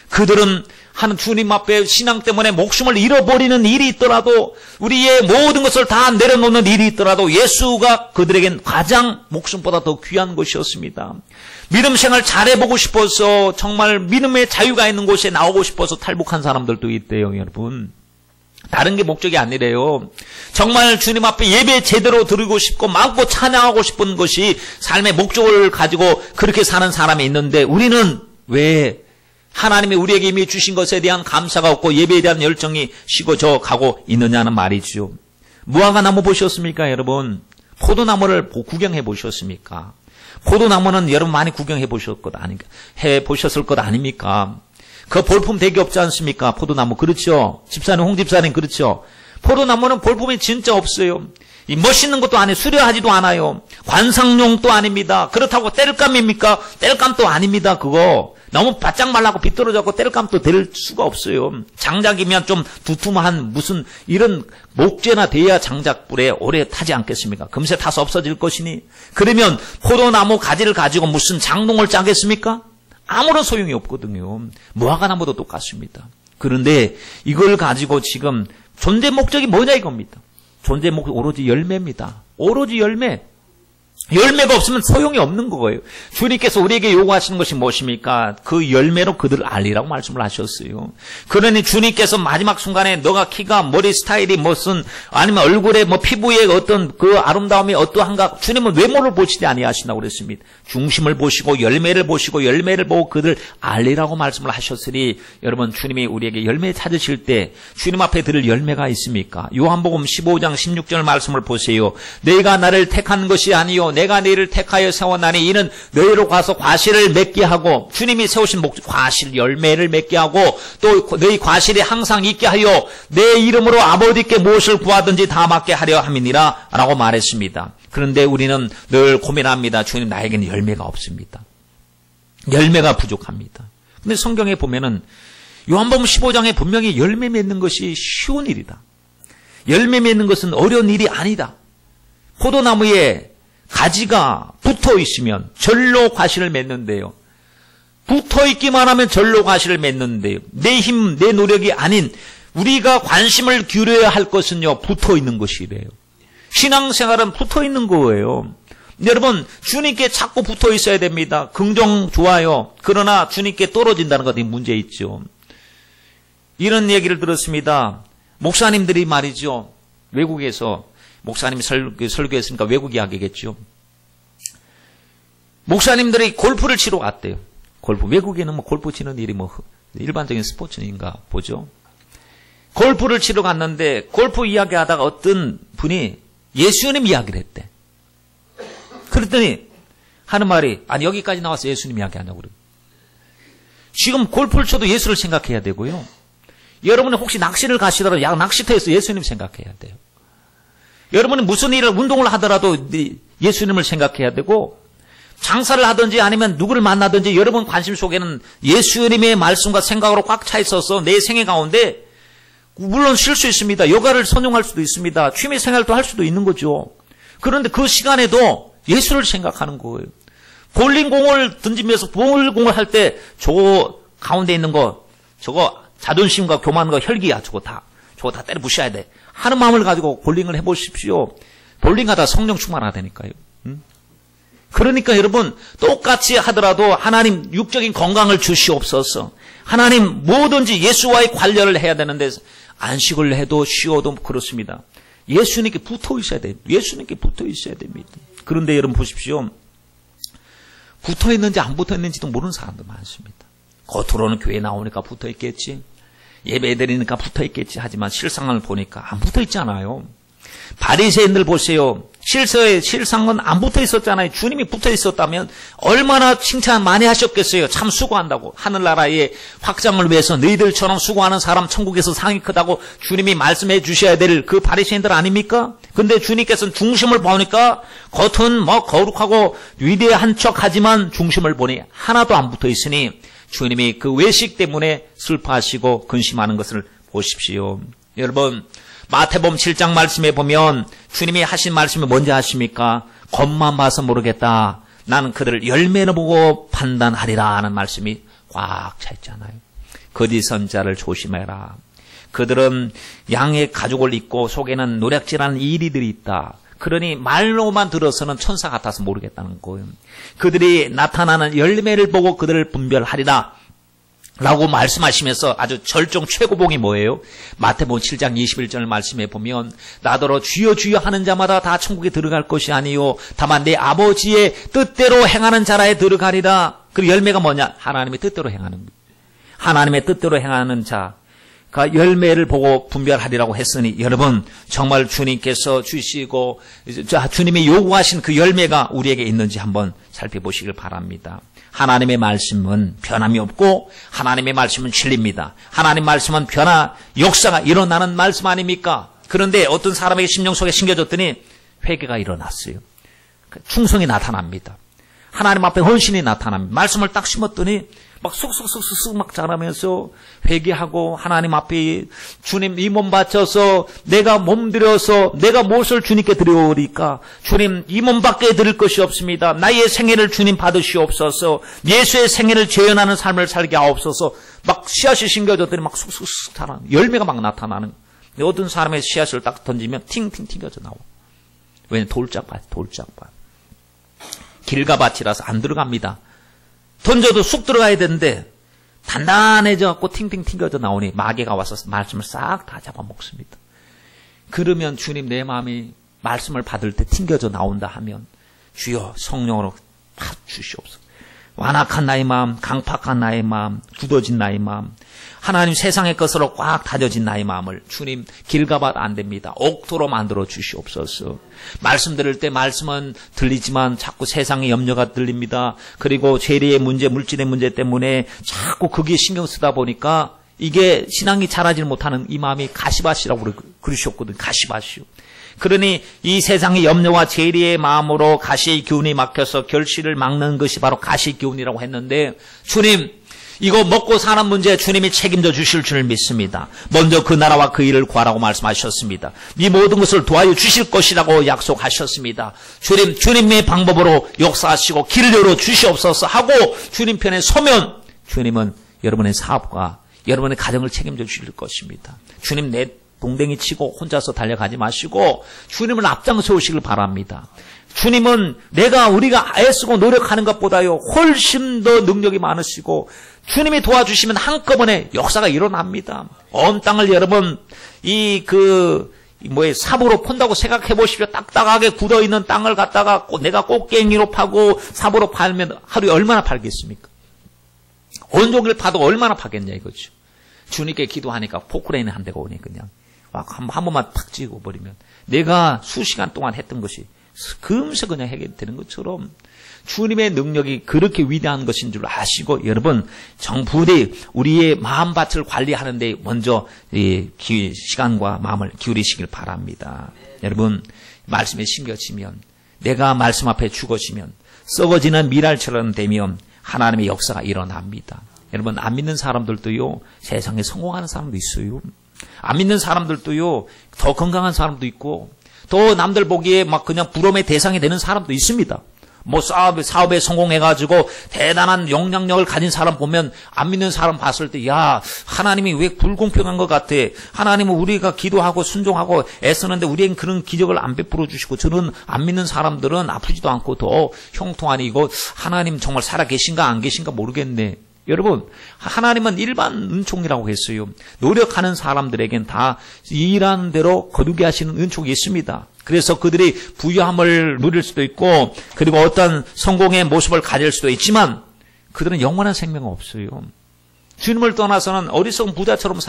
S1: 그들은 하는 주님 앞에 신앙 때문에 목숨을 잃어버리는 일이 있더라도, 우리의 모든 것을 다 내려놓는 일이 있더라도 예수가 그들에겐 가장 목숨보다 더 귀한 것이었습니다. 믿음 생활 잘해보고 싶어서, 정말 믿음의 자유가 있는 곳에 나오고 싶어서 탈북한 사람들도 있대요, 여러분. 다른 게 목적이 아니래요. 정말 주님 앞에 예배 제대로 드리고 싶고 마음껏 찬양하고 싶은 것이 삶의 목적을 가지고 그렇게 사는 사람이 있는데, 우리는 왜 하나님이 우리에게 이미 주신 것에 대한 감사가 없고 예배에 대한 열정이 식어져 가고 있느냐는 말이죠. 무화과나무 보셨습니까, 여러분? 포도나무를 구경해 보셨습니까? 포도나무는 여러분 많이 구경해 보셨을 것 아닙니까? 그 볼품 되게 없지 않습니까? 포도나무. 그렇죠? 집사님, 홍 집사님, 그렇죠? 포도나무는 볼품이 진짜 없어요. 이 멋있는 것도 아니에요. 수려하지도 않아요. 관상용도 아닙니다. 그렇다고 땔감입니까? 땔감도 아닙니다. 그거 너무 바짝 말라고 비뚤어졌고 땔감도 될 수가 없어요. 장작이면 좀 두툼한 무슨 이런 목재나 돼야 장작불에 오래 타지 않겠습니까? 금세 타서 없어질 것이니. 그러면 포도나무 가지를 가지고 무슨 장롱을 짜겠습니까? 아무런 소용이 없거든요. 무화과나무도 똑같습니다. 그런데 이걸 가지고 지금 존재 목적이 뭐냐 이겁니다. 존재 목적 오로지 열매입니다. 오로지 열매. 열매가 없으면 소용이 없는 거예요. 주님께서 우리에게 요구하시는 것이 무엇입니까? 그 열매로 그들을 알리라고 말씀을 하셨어요. 그러니 주님께서 마지막 순간에 너가 키가, 머리 스타일이 무슨, 아니면 얼굴에 뭐 피부에 어떤 그 아름다움이 어떠한가, 주님은 외모를 보시지 아니하신다고 그랬습니다. 중심을 보시고 열매를 보시고 열매를 보고 그들 알리라고 말씀을 하셨으니, 여러분 주님이 우리에게 열매 찾으실 때 주님 앞에 들을 열매가 있습니까? 요한복음 15장 16절 말씀을 보세요. 너희가 나를 택한 것이 아니요 내가 너희를 택하여 세워나니 이는 너희로 가서 과실을 맺게 하고, 주님이 세우신 목적, 과실, 열매를 맺게 하고, 또 너희 과실이 항상 있게 하여 내 이름으로 아버지께 무엇을 구하든지 다 받게 하려 함이니라 라고 말했습니다. 그런데 우리는 늘 고민합니다. 주님, 나에게는 열매가 없습니다. 열매가 부족합니다. 근데 성경에 보면은 요한복음 15장에 분명히 열매 맺는 것이 쉬운 일이다. 열매 맺는 것은 어려운 일이 아니다. 포도나무에 가지가 붙어 있으면 절로 과실을 맺는데요. 붙어 있기만 하면 절로 과실을 맺는데요. 내 힘, 내 노력이 아닌 우리가 관심을 기울여야 할 것은요, 붙어 있는 것이래요. 신앙생활은 붙어 있는 거예요. 여러분, 주님께 자꾸 붙어 있어야 됩니다. 긍정 좋아요. 그러나 주님께 떨어진다는 것이 문제 있죠. 이런 얘기를 들었습니다. 목사님들이 말이죠, 외국에서 목사님이 설교했으니까 외국 이야기겠죠. 목사님들이 골프를 치러 갔대요. 골프. 외국에는 뭐 골프 치는 일이 뭐 일반적인 스포츠인가 보죠. 골프를 치러 갔는데 골프 이야기하다가 어떤 분이 예수님 이야기를 했대. 그랬더니 하는 말이, 아니 여기까지 나와서 예수님 이야기하냐고 그래요. 지금 골프를 쳐도 예수를 생각해야 되고요. 여러분이 혹시 낚시를 가시더라도 낚시터에서 예수님 생각해야 돼요. 여러분이 무슨 일을, 운동을 하더라도 예수님을 생각해야 되고, 장사를 하든지 아니면 누구를 만나든지 여러분 관심 속에는 예수님의 말씀과 생각으로 꽉 차 있어서 내 생애 가운데, 물론 쉴 수 있습니다. 요가를 선용할 수도 있습니다. 취미 생활도 할 수도 있는 거죠. 그런데 그 시간에도 예수를 생각하는 거예요. 볼링공을 던지면서 볼공을 할 때 저거 가운데 있는 거, 저거 자존심과 교만과 혈기야, 저거 다 때려 부셔야 돼 하는 마음을 가지고 볼링을 해보십시오. 볼링하다 성령 충만하다니까요. 그러니까 여러분, 똑같이 하더라도 하나님 육적인 건강을 주시옵소서. 하나님 뭐든지 예수와의 관련을 해야 되는데 안식을 해도 쉬어도 그렇습니다. 예수님께 붙어 있어야 돼요. 예수님께 붙어 있어야 됩니다. 그런데 여러분 보십시오. 붙어 있는지 안 붙어 있는지도 모르는 사람도 많습니다. 겉으로는 교회 나오니까 붙어 있겠지, 예배 드리니까 붙어 있겠지 하지만 실상을 보니까 안 붙어 있잖아요. 바리새인들 보세요. 실상은 안 붙어 있었잖아요. 주님이 붙어 있었다면 얼마나 칭찬 많이 하셨겠어요. 참 수고한다고. 하늘나라의 확장을 위해서 너희들처럼 수고하는 사람 천국에서 상이 크다고 주님이 말씀해 주셔야 될 그 바리새인들 아닙니까? 근데 주님께서는 중심을 보니까 겉은 뭐 거룩하고 위대한 척하지만 중심을 보니 하나도 안 붙어 있으니 주님이 그 외식 때문에 슬퍼하시고 근심하는 것을 보십시오. 여러분, 마태복음 7장 말씀에 보면 주님이 하신 말씀이 뭔지 아십니까? 겉만 봐서 모르겠다. 나는 그들을 열매를 보고 판단하리라 하는 말씀이 꽉 차 있잖아요. 거짓 선자를 조심해라. 그들은 양의 가죽을 입고 속에는 노략질하는 이리들이 있다. 그러니 말로만 들어서는 천사 같아서 모르겠다는 거예요. 그들이 나타나는 열매를 보고 그들을 분별하리라 라고 말씀하시면서 아주 절정 최고봉이 뭐예요? 마태복음 7장 21절 말씀에 보면 나더러 주여 주여 하는 자마다 다 천국에 들어갈 것이 아니요 다만 내 아버지의 뜻대로 행하는 자라에 들어가리라. 그 열매가 뭐냐? 하나님의 뜻대로 행하는 거예요. 하나님의 뜻대로 행하는 자가 열매를 보고 분별하리라고 했으니 여러분 정말 주님께서 주시고 주님이 요구하신 그 열매가 우리에게 있는지 한번 살펴보시길 바랍니다. 하나님의 말씀은 변함이 없고 하나님의 말씀은 진리입니다. 하나님 말씀은 역사가 일어나는 말씀 아닙니까? 그런데 어떤 사람에게 심령 속에 심겨졌더니 회개가 일어났어요. 충성이 나타납니다. 하나님 앞에 헌신이 나타납니다. 말씀을 딱 심었더니 막 쑥쑥쑥쑥 막 자라면서 회개하고 하나님 앞에 주님 이 몸 바쳐서 내가 몸들여서 내가 무엇을 주님께 드려오리까? 주님 이 몸밖에 드릴 것이 없습니다. 나의 생애를 주님 받으시옵소서. 예수의 생애를 재현하는 삶을 살게 하옵소서. 막 씨앗이 심겨졌더니 막 쑥쑥쑥 자라는 열매가 막 나타나는. 어떤 사람의 씨앗을 딱 던지면 팅팅 튕겨져 나와. 왜냐면 돌짝밭. 길가밭이라서 안 들어갑니다. 던져도 쑥 들어가야 되는데 단단해져 갖고 팅팅 튕겨져 나오니 마귀가 와서 말씀을 싹 다 잡아먹습니다. 그러면 주님 내 마음이 말씀을 받을 때 튕겨져 나온다 하면 주여 성령으로 팍 주시옵소서. 완악한 나의 마음, 강팍한 나의 마음, 굳어진 나의 마음, 하나님 세상의 것으로 꽉 다져진 나의 마음을 주님 길가밭 안 됩니다. 옥토로 만들어 주시옵소서. 말씀 들을 때 말씀은 들리지만 자꾸 세상의 염려가 들립니다. 그리고 재리의 문제, 물질의 문제 때문에 자꾸 거기에 신경 쓰다 보니까 이게 신앙이 자라지 못하는 이 마음이 가시밭이라고 그러셨거든요. 가시밭이요. 그러니 이 세상의 염려와 재리의 마음으로 가시의 기운이 막혀서 결실을 막는 것이 바로 가시의 기운이라고 했는데 주님 이거 먹고 사는 문제 주님이 책임져 주실 줄 믿습니다. 먼저 그 나라와 그 일을 구하라고 말씀하셨습니다. 이 모든 것을 도와여 주실 것이라고 약속하셨습니다. 주님의 방법으로 역사하시고 길을 열어 주시옵소서 하고 주님 편에 서면 주님은 여러분의 사업과 여러분의 가정을 책임져 주실 것입니다. 주님 내 동댕이 치고 혼자서 달려가지 마시고 주님을 앞장 세우시길 바랍니다. 주님은 우리가 애쓰고 노력하는 것보다요 훨씬 더 능력이 많으시고 주님이 도와주시면 한꺼번에 역사가 일어납니다. 온 땅을 여러분 삽으로 폰다고 생각해 보십시오. 딱딱하게 굳어 있는 땅을 갖다가 내가 꽃갱이로 파고 삽으로 팔면 하루에 얼마나 팔겠습니까? 온종일 파도 얼마나 파겠냐 이거죠. 주님께 기도하니까 포크레인 한 대가 오니 그냥 한 번만 탁 찍어 버리면 내가 수시간 동안 했던 것이 금세 그냥 해결되는 것처럼 주님의 능력이 그렇게 위대한 것인 줄 아시고 여러분 정부리 우리의 마음밭을 관리하는데 먼저 시간과 마음을 기울이시길 바랍니다. 여러분 말씀에 심겨지면 내가 말씀 앞에 죽어지면 썩어지는 미랄처럼 되면 하나님의 역사가 일어납니다. 여러분 안 믿는 사람들도요 세상에 성공하는 사람도 있어요. 안 믿는 사람들도요 더 건강한 사람도 있고 더 남들 보기에 막 그냥 부러움의 대상이 되는 사람도 있습니다. 사업에 성공해가지고 대단한 영향력을 가진 사람 보면 안 믿는 사람 봤을 때 야 하나님이 왜 불공평한 것 같아. 하나님은 우리가 기도하고 순종하고 애쓰는데 우리에겐 그런 기적을 안 베풀어 주시고 저는 안 믿는 사람들은 아프지도 않고 더 형통하니 이거 하나님 정말 살아 계신가 안 계신가 모르겠네. 여러분 하나님은 일반 은총이라고 했어요. 노력하는 사람들에겐 다 일하는 대로 거두게 하시는 은총이 있습니다. 그래서 그들이 부유함을 누릴 수도 있고 그리고 어떤 성공의 모습을 가질 수도 있지만 그들은 영원한 생명은 없어요. 주님을 떠나서는 어리석은 부자처럼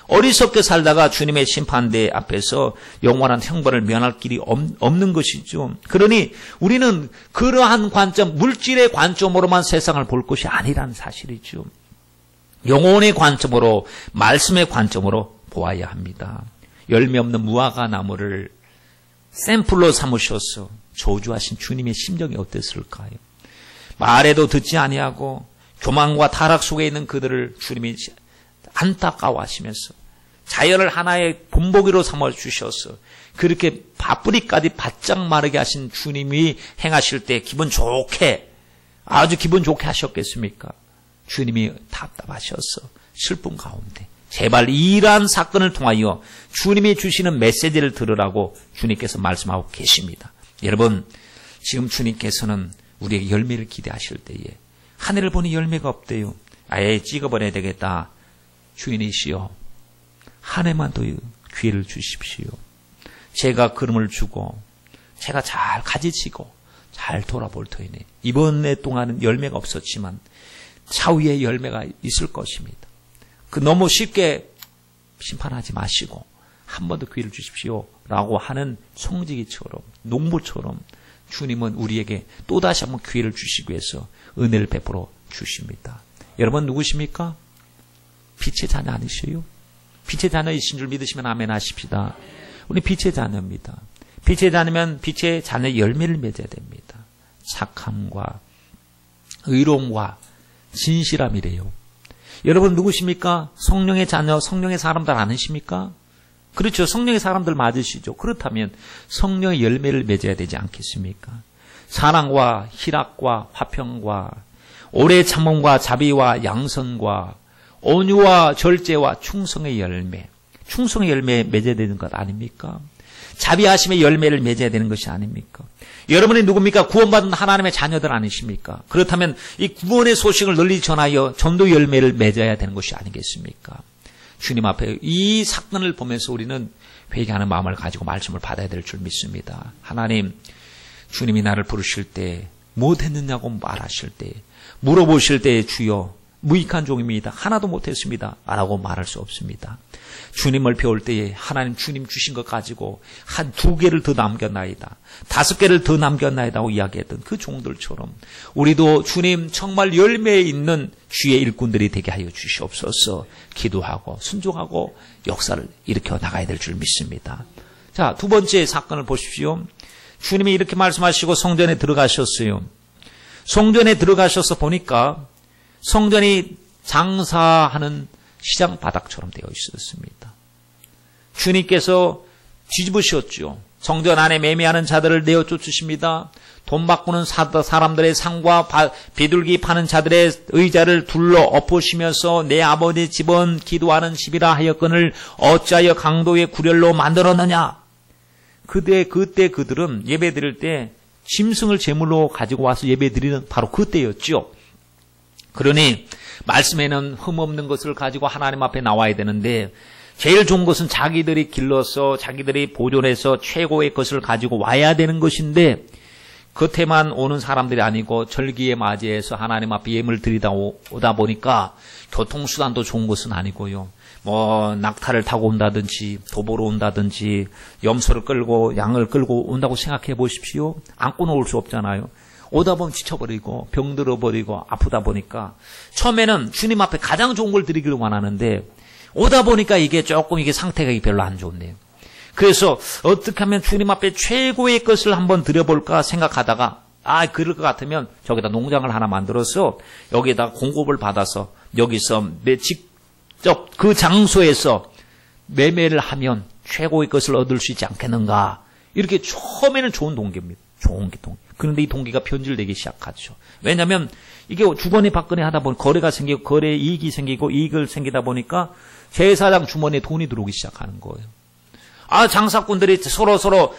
S1: 어리석게 살다가 주님의 심판대 앞에서 영원한 형벌을 면할 길이 없는 것이죠. 그러니 우리는 그러한 관점, 물질의 관점으로만 세상을 볼 것이 아니라는 사실이죠. 영혼의 관점으로, 말씀의 관점으로 보아야 합니다. 열매 없는 무화과 나무를 샘플로 삼으셔서 저주하신 주님의 심정이 어땠을까요? 말해도 듣지 아니하고 교만과 타락 속에 있는 그들을 주님이 안타까워하시면서 자연을 하나의 본보기로 삼아주셔서 그렇게 밥뿌리까지 바짝 마르게 하신 주님이 행하실 때 기분 좋게, 아주 기분 좋게 하셨겠습니까? 주님이 답답하셔서 슬픔 가운데 제발 이러한 사건을 통하여 주님이 주시는 메시지를 들으라고 주님께서 말씀하고 계십니다. 여러분, 지금 주님께서는 우리에게 열매를 기대하실 때에 하늘을 보니 열매가 없대요. 아예 찍어버려야 되겠다. 주인이시여, 한 해만 더 기회를 주십시오. 제가 걸음을 주고 제가 잘 가지치고 잘 돌아볼 터이네. 이번 해 동안은 열매가 없었지만 차후에 열매가 있을 것입니다. 그 너무 쉽게 심판하지 마시고 한 번 더 기회를 주십시오 라고 하는 송지기처럼, 농부처럼 주님은 우리에게 또다시 한번 기회를 주시기 위해서 은혜를 베풀어 주십니다. 여러분 누구십니까? 빛의 자녀 아니세요? 빛의 자녀이신 줄 믿으시면 아멘 하십시다. 우리 빛의 자녀입니다. 빛의 자녀면 빛의 자녀의 열매를 맺어야 됩니다. 착함과 의로움과 진실함이래요. 여러분 누구십니까? 성령의 자녀, 성령의 사람들 아니십니까? 그렇죠. 성령의 사람들 맞으시죠. 그렇다면 성령의 열매를 맺어야 되지 않겠습니까? 사랑과 희락과 화평과 오래 참음과 자비와 양선과 온유와 절제와 충성의 열매, 충성의 열매 맺어야 되는 것 아닙니까? 자비하심의 열매를 맺어야 되는 것이 아닙니까? 여러분이 누굽니까? 구원받은 하나님의 자녀들 아니십니까? 그렇다면 이 구원의 소식을 널리 전하여 전도 열매를 맺어야 되는 것이 아니겠습니까? 주님 앞에 이 사건을 보면서 우리는 회개하는 마음을 가지고 말씀을 받아야 될 줄 믿습니다. 하나님, 주님이 나를 부르실 때 못했느냐고 말하실 때, 물어보실 때 주여 무익한 종입니다. 하나도 못했습니다. 라고 말할 수 없습니다. 주님을 배울 때에 하나님 주님 주신 것 가지고 한 2개를 더 남겼나이다. 5개를 더 남겼나이다고 이야기했던 그 종들처럼 우리도 주님 정말 열매에 있는 주의 일꾼들이 되게 하여 주시옵소서. 기도하고 순종하고 역사를 일으켜 나가야 될 줄 믿습니다. 자, 2번째 사건을 보십시오. 주님이 이렇게 말씀하시고 성전에 들어가셨어요. 성전에 들어가셔서 보니까 성전이 장사하는 시장 바닥처럼 되어 있었습니다. 주님께서 뒤집으셨죠. 성전 안에 매매하는 자들을 내어 쫓으십니다. 돈 바꾸는 사람들의 상과 비둘기 파는 자들의 의자를 둘러 엎으시면서 내 아버지 집은 기도하는 집이라 하였거늘 어찌하여 강도의 구렬로 만들었느냐. 그때 그들은 예배 드릴 때 짐승을 제물로 가지고 와서 예배 드리는 바로 그때였죠. 그러니 말씀에는 흠없는 것을 가지고 하나님 앞에 나와야 되는데 제일 좋은 것은 자기들이 길러서 자기들이 보존해서 최고의 것을 가지고 와야 되는 것인데 겉에만 오는 사람들이 아니고 절기에 맞이해서 하나님 앞에 예물을 드리다 오다 보니까 교통수단도 좋은 것은 아니고요. 뭐 낙타를 타고 온다든지 도보로 온다든지 염소를 끌고 양을 끌고 온다고 생각해 보십시오. 안고는 올 수 없잖아요. 오다 보면 지쳐버리고 병들어버리고 아프다 보니까 처음에는 주님 앞에 가장 좋은 걸 드리기를 원하는데 오다 보니까 이게 조금 이게 상태가 별로 안 좋네요. 그래서 어떻게 하면 주님 앞에 최고의 것을 한번 드려볼까 생각하다가 그럴 것 같으면 저기다 농장을 하나 만들어서 여기에다 공급을 받아서 여기서 직접 그 장소에서 매매를 하면 최고의 것을 얻을 수 있지 않겠는가. 이렇게 처음에는 좋은 동기입니다. 좋은 동기. 그런데 이 동기가 변질되기 시작하죠. 왜냐하면 이게 주거니 받거니 하다 보니 거래가 생기고 거래에 이익이 생기고 이익을 생기다 보니까 제사장 주머니에 돈이 들어오기 시작하는 거예요. 장사꾼들이 서로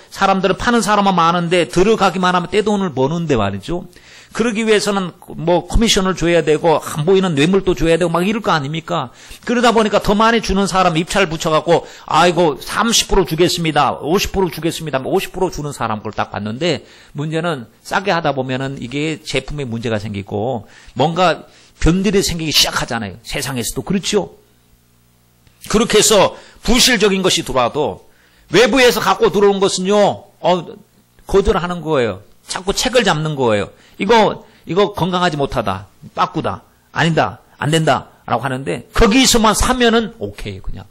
S1: 사람들은 파는 사람만 많은데 들어가기만 하면 떼돈을 버는데 말이죠. 그러기 위해서는 뭐 커미션을 줘야 되고 안 보이는 뇌물도 줘야 되고 막 이럴 거 아닙니까? 그러다 보니까 더 많이 주는 사람 입찰 붙여갖고 이거 30% 주겠습니다. 50% 주겠습니다. 50% 주는 사람 걸 딱 봤는데 문제는 싸게 하다 보면은 이게 제품에 문제가 생기고 뭔가 변들이 생기기 시작하잖아요. 세상에서도 그렇죠. 그렇게 해서 부실적인 것이 들어와도 외부에서 갖고 들어온 것은요, 거절하는 거예요. 자꾸 책을 잡는 거예요. 이거 건강하지 못하다. 빠꾸다. 아니다. 안 된다. 라고 하는데, 거기서만 사면은 오케이, 그냥.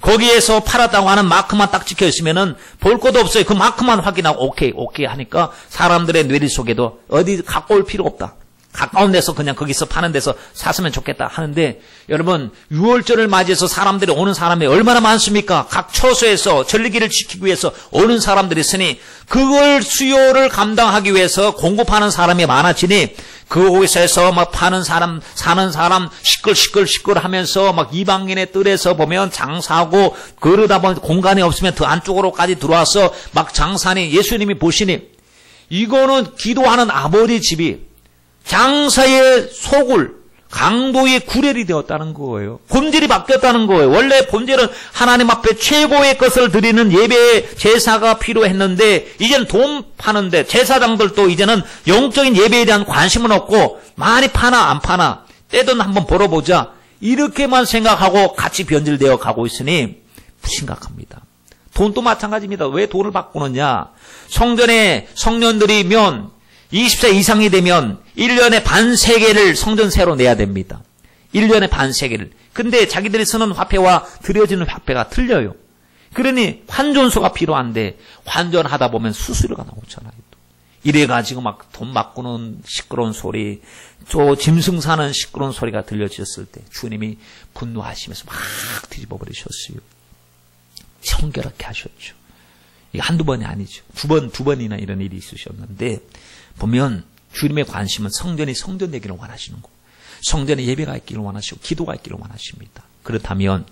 S1: 거기에서 팔았다고 하는 마크만 딱 찍혀 있으면은 볼 것도 없어요. 그 마크만 확인하고 오케이 하니까 사람들의 뇌리 속에도 어디 갖고 올 필요 없다. 가까운 데서 그냥 거기서 파는 데서 샀으면 좋겠다 하는데 여러분 6월절을 맞이해서 사람들이 오는 사람이 얼마나 많습니까? 각 처소에서 전리기를 지키기 위해서 오는 사람들이 있으니 그걸 수요를 감당하기 위해서 공급하는 사람이 많아지니 그곳에서 막 파는 사람 사는 사람 시끌 하면서 막 이방인의 뜰에서 보면 장사하고 그러다 보면 공간이 없으면 더 안쪽으로까지 들어와서 막 장사하니 예수님이 보시니 이거는 기도하는 아버지 집이 장사의 소굴, 강도의 구렐이 되었다는 거예요. 본질이 바뀌었다는 거예요. 원래 본질은 하나님 앞에 최고의 것을 드리는 예배 제사가 필요했는데 이제는 돈 파는데 제사장들도 이제는 영적인 예배에 대한 관심은 없고 많이 파나 안 파나 떼돈 한번 벌어보자 이렇게만 생각하고 같이 변질되어 가고 있으니 심각합니다. 돈도 마찬가지입니다. 왜 돈을 바꾸느냐? 성전에 성년들이면 20세 이상이 되면 1년에 반세계를 성전세로 내야 됩니다. 1년에 반세계를. 근데 자기들이 쓰는 화폐와 드려지는 화폐가 틀려요. 그러니 환전소가 필요한데 환전하다 보면 수수료가 나오잖아요. 이래가지고 막 돈 바꾸는 시끄러운 소리, 또 짐승 사는 시끄러운 소리가 들려졌을 때 주님이 분노하시면서 막 뒤집어 버리셨어요. 청결하게 하셨죠. 이게 한두 번이 아니죠. 두 번이나 이런 일이 있으셨는데 보면 주님의 관심은 성전이 성전되기를 원하시는 거고 성전에 예배가 있기를 원하시고 기도가 있기를 원하십니다. 그렇다면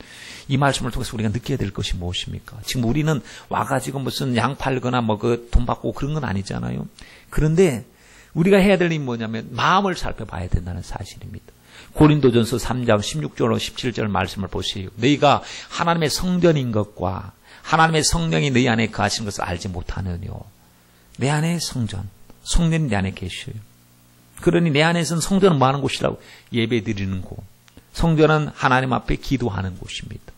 S1: 이 말씀을 통해서 우리가 느껴야 될 것이 무엇입니까? 지금 우리는 와가지고 무슨 양 팔거나 뭐 그 돈 받고 그런 건 아니잖아요. 그런데 우리가 해야 될 일이 뭐냐면 마음을 살펴봐야 된다는 사실입니다. 고린도전서 3장 16절 17절 말씀을 보세요. 너희가 하나님의 성전인 것과 하나님의 성령이 너희 안에 거하신 것을 알지 못하느뇨. 내 안에 성전이 내 안에 계셔요. 그러니 내 안에서는 성전은 뭐 하는 곳이라고? 예배 드리는 곳. 성전은 하나님 앞에 기도하는 곳입니다.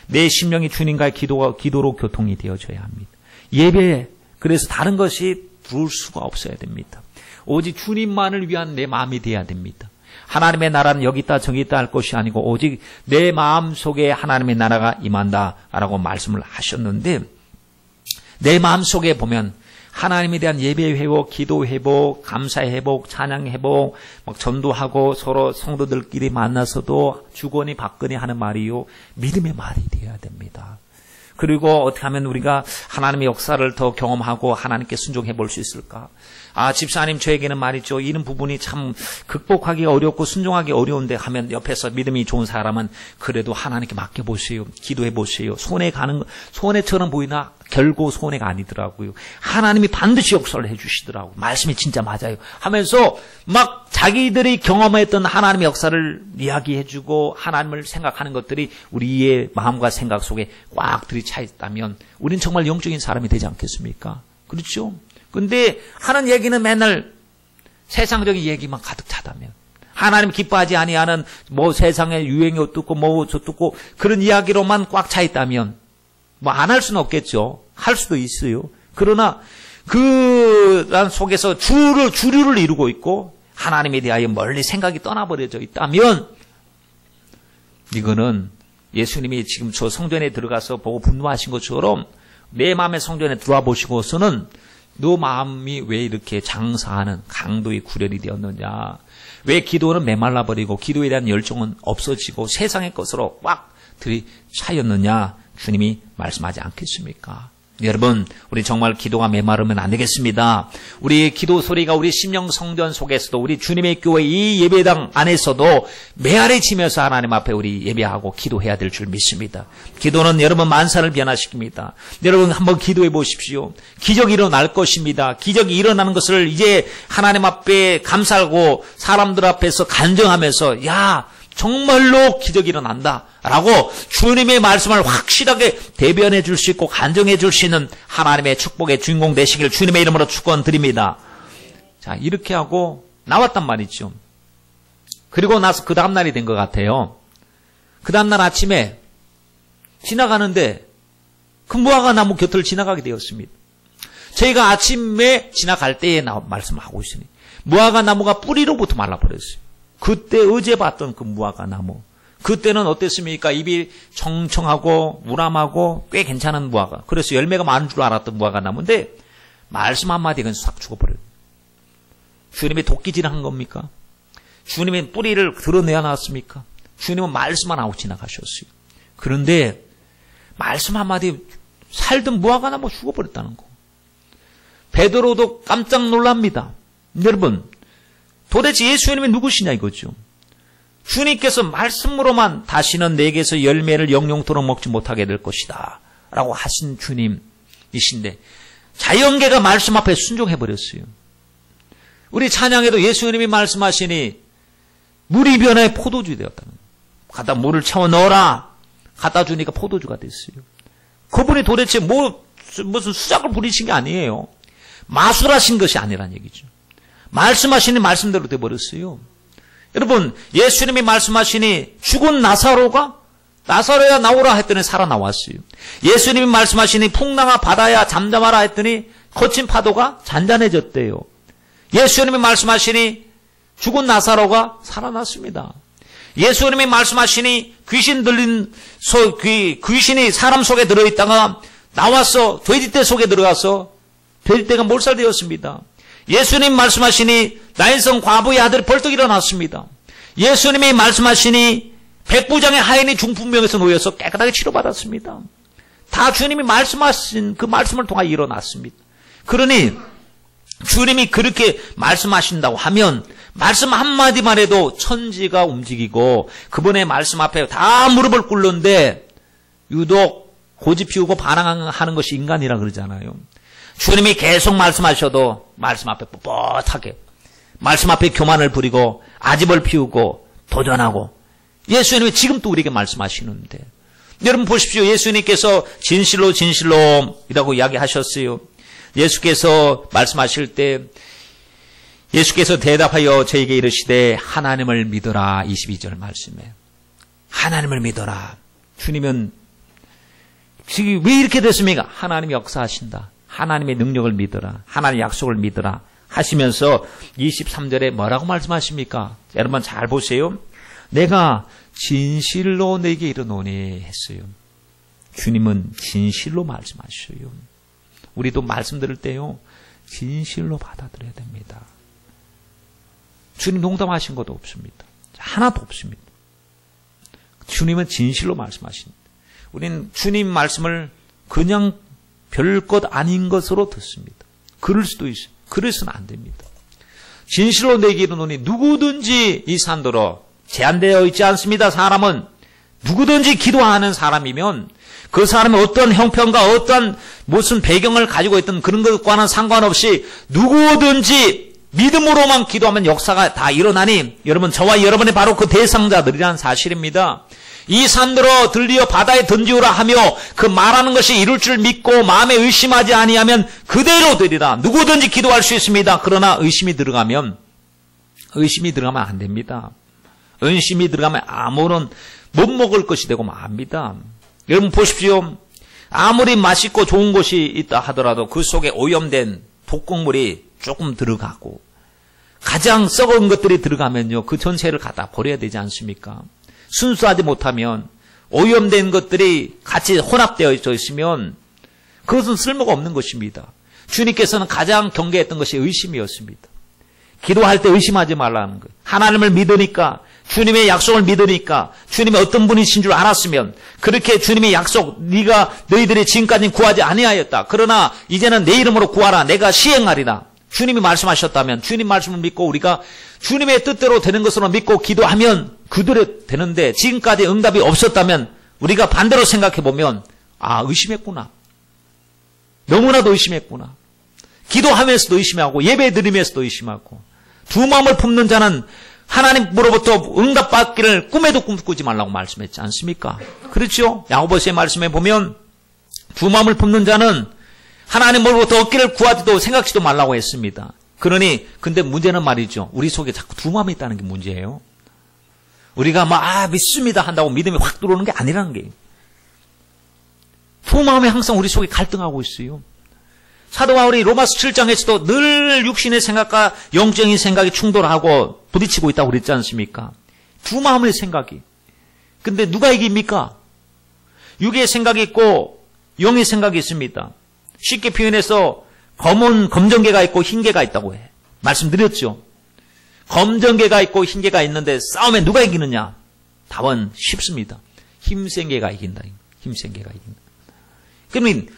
S1: 내 심령이 주님과의 기도로 교통이 되어져야 합니다. 예배, 그래서 다른 것이 들어올 수가 없어야 됩니다. 오직 주님만을 위한 내 마음이 되어야 됩니다. 하나님의 나라는 여기 있다 저기 있다 할 것이 아니고 오직 내 마음 속에 하나님의 나라가 임한다라고 말씀을 하셨는데 내 마음 속에 보면 하나님에 대한 예배 회복, 기도 회복, 감사 회복, 찬양 회복, 막 전도하고 서로 성도들끼리 만나서도 주거니 받거니 하는 말이요. 믿음의 말이 되어야 됩니다. 그리고 어떻게 하면 우리가 하나님의 역사를 더 경험하고 하나님께 순종해 볼 수 있을까? 집사님 저에게는 말이죠. 이런 부분이 참 극복하기 어렵고 순종하기 어려운데 하면 옆에서 믿음이 좋은 사람은 그래도 하나님께 맡겨보세요. 기도해 보세요. 손해 가는 거, 손해처럼 보이나 결코 손해가 아니더라고요. 하나님이 반드시 역사를 해주시더라고요. 말씀이 진짜 맞아요. 하면서 막 자기들이 경험했던 하나님의 역사를 이야기해주고 하나님을 생각하는 것들이 우리의 마음과 생각 속에 꽉 들이차 있다면 우린 정말 영적인 사람이 되지 않겠습니까? 그렇죠? 근데 하는 얘기는 맨날 세상적인 얘기만 가득 차다면 하나님 기뻐하지 아니하는 뭐 세상에 유행이 어떻고 뭐 저떻고 그런 이야기로만 꽉 차 있다면 뭐 안 할 수는 없겠죠. 할 수도 있어요. 그러나 그런 속에서 주류를 이루고 있고 하나님에 대하여 멀리 생각이 떠나버려져 있다면 이거는 예수님이 지금 저 성전에 들어가서 보고 분노하신 것처럼 내 마음의 성전에 들어와 보시고서는 너 마음이 왜 이렇게 장사하는 강도의 구렬이 되었느냐. 왜 기도는 메말라버리고 기도에 대한 열정은 없어지고 세상의 것으로 꽉 들이차였느냐. 주님이 말씀하지 않겠습니까? 여러분, 우리 정말 기도가 메마르면 안 되겠습니다. 우리 기도 소리가 우리 심령 성전 속에서도 우리 주님의 교회 이 예배당 안에서도 메아리치면서 하나님 앞에 우리 예배하고 기도해야 될 줄 믿습니다. 기도는 여러분 만사를 변화시킵니다. 여러분 한번 기도해 보십시오. 기적이 일어날 것입니다. 기적이 일어나는 것을 이제 하나님 앞에 감사하고 사람들 앞에서 간증하면서 야 정말로 기적이 일어난다 라고 주님의 말씀을 확실하게 대변해 줄 수 있고 간증해 줄 수 있는 하나님의 축복의 주인공 되시길 주님의 이름으로 축원드립니다. 자, 이렇게 하고 나왔단 말이죠. 그리고 나서 그 다음날이 된 것 같아요. 그 다음날 아침에 지나가는데 그 무화과 나무 곁을 지나가게 되었습니다. 저희가 아침에 지나갈 때에 말씀하고 있으니 무화과 나무가 뿌리로부터 말라버렸어요. 그때 어제 봤던 그 무화과 나무. 그때는 어땠습니까? 잎이 청청하고 우람하고 꽤 괜찮은 무화과. 그래서 열매가 많은 줄 알았던 무화과 나무인데 말씀 한마디가 싹 죽어버려요. 주님이 도끼질한 겁니까? 주님의 뿌리를 드러내야 나왔습니까? 주님은 말씀만 하고 지나가셨어요. 그런데 말씀 한마디 살든 무화과나 뭐 죽어버렸다는 거. 베드로도 깜짝 놀랍니다. 여러분, 도대체 예수님이 누구시냐 이거죠. 주님께서 말씀으로만 다시는 내게서 열매를 영영토록 먹지 못하게 될 것이다 라고 하신 주님이신데 자연계가 말씀 앞에 순종해버렸어요. 우리 찬양에도 예수님이 말씀하시니 물이 변해 포도주 되었다는 거예요. 갖다 물을 채워 넣어라. 갖다 주니까 포도주가 됐어요. 그분이 도대체 무슨 수작을 부리신 게 아니에요. 마술하신 것이 아니란 얘기죠. 말씀하시니 말씀대로 돼버렸어요. 여러분, 예수님이 말씀하시니 죽은 나사로가 나사로야 나오라 했더니 살아나왔어요. 예수님이 말씀하시니 풍랑아 바다야 잠잠하라 했더니 거친 파도가 잔잔해졌대요. 예수님이 말씀하시니 죽은 나사로가 살아났습니다. 예수님이 말씀하시니 귀신 들린 귀신이 사람 속에 들어있다가 나와서 돼지떼 속에 들어가서 돼지떼가 몰살되었습니다. 예수님 말씀하시니 나인성 과부의 아들이 벌떡 일어났습니다. 예수님이 말씀하시니 백부장의 하인이 중풍병에서 놓여서 깨끗하게 치료받았습니다. 다 주님이 말씀하신 그 말씀을 통하여 일어났습니다. 그러니 주님이 그렇게 말씀하신다고 하면 말씀 한마디만 해도 천지가 움직이고 그분의 말씀 앞에 다 무릎을 꿇는데 유독 고집 피우고 반항하는 것이 인간이라 그러잖아요. 주님이 계속 말씀하셔도 말씀 앞에 뻣뻣하게 말씀 앞에 교만을 부리고 아집을 피우고 도전하고 예수님이 지금도 우리에게 말씀하시는데 여러분 보십시오. 예수님께서 진실로 진실로이라고 이야기하셨어요. 예수께서 말씀하실 때 예수께서 대답하여 저에게 이르시되 하나님을 믿어라. 22절 말씀에 하나님을 믿어라. 주님은 지금 왜 이렇게 됐습니까? 하나님이 역사하신다. 하나님의 능력을 믿어라. 하나님의 약속을 믿어라. 하시면서 23절에 뭐라고 말씀하십니까? 여러분 잘 보세요. 내가 진실로 내게 이르노니 했어요. 주님은 진실로 말씀하셔요. 우리도 말씀 들을 때요. 진실로 받아들여야 됩니다. 주님 농담하신 것도 없습니다. 하나도 없습니다. 주님은 진실로 말씀하십니다. 우리는 주님 말씀을 그냥 별것 아닌 것으로 듣습니다. 그럴 수도 있어요. 그래서는 안 됩니다. 진실로 내게 이르노니 누구든지 이 산더러 제한되어 있지 않습니다. 사람은 누구든지 기도하는 사람이면 그 사람이 어떤 형편과 어떤 무슨 배경을 가지고 있던 그런 것과는 상관없이 누구든지 믿음으로만 기도하면 역사가 다 일어나니 여러분 저와 여러분이 바로 그 대상자들이라는 사실입니다. 이 산들어 들리어 바다에 던지우라 하며 그 말하는 것이 이룰 줄 믿고 마음에 의심하지 아니하면 그대로 되리라. 누구든지 기도할 수 있습니다. 그러나 의심이 들어가면 안 됩니다. 의심이 들어가면 아무런 못 먹을 것이 되고 맙니다. 여러분 보십시오. 아무리 맛있고 좋은 곳이 있다 하더라도 그 속에 오염된 독극물이 조금 들어가고 가장 썩은 것들이 들어가면요. 그 전체를 갖다 버려야 되지 않습니까? 순수하지 못하면 오염된 것들이 같이 혼합되어 있으면 그것은 쓸모가 없는 것입니다. 주님께서는 가장 경계했던 것이 의심이었습니다. 기도할 때 의심하지 말라는 거예요. 하나님을 믿으니까 주님의 약속을 믿으니까 주님이 어떤 분이신 줄 알았으면 그렇게 주님의 약속 너희들이 지금까지는 구하지 아니하였다. 그러나 이제는 내 이름으로 구하라. 내가 시행하리라. 주님이 말씀하셨다면 주님 말씀을 믿고 우리가 주님의 뜻대로 되는 것으로 믿고 기도하면 그대로 되는데 지금까지 응답이 없었다면 우리가 반대로 생각해보면 의심했구나. 너무나도 의심했구나. 기도하면서도 의심하고 예배 드리면서도 의심하고 두 마음을 품는 자는 하나님으로부터 응답받기를 꿈에도 꿈꾸지 말라고 말씀했지 않습니까? 그렇죠? 야고보서의 말씀에 보면 두 마음을 품는 자는 하나님으로부터 얻기를 구하지도 생각지도 말라고 했습니다. 그러니 근데 문제는 말이죠. 우리 속에 자꾸 두 마음이 있다는 게 문제예요. 우리가 믿습니다 한다고 믿음이 확 들어오는 게 아니라는 게. 두 마음이 항상 우리 속에 갈등하고 있어요. 사도 바울이 로마서 7장에서도 늘 육신의 생각과 영적인 생각이 충돌하고 부딪히고 있다고 그랬지 않습니까? 두 마음의 생각이. 근데 누가 이깁니까? 육의 생각이 있고 영의 생각이 있습니다. 쉽게 표현해서 검은 검정개가 있고 흰개가 있다고 해. 말씀드렸죠. 검정개가 있고 흰개가 있는데 싸움에 누가 이기느냐? 답은 쉽습니다. 힘센 개가 이긴다. 힘센 개가 이긴다. 그러면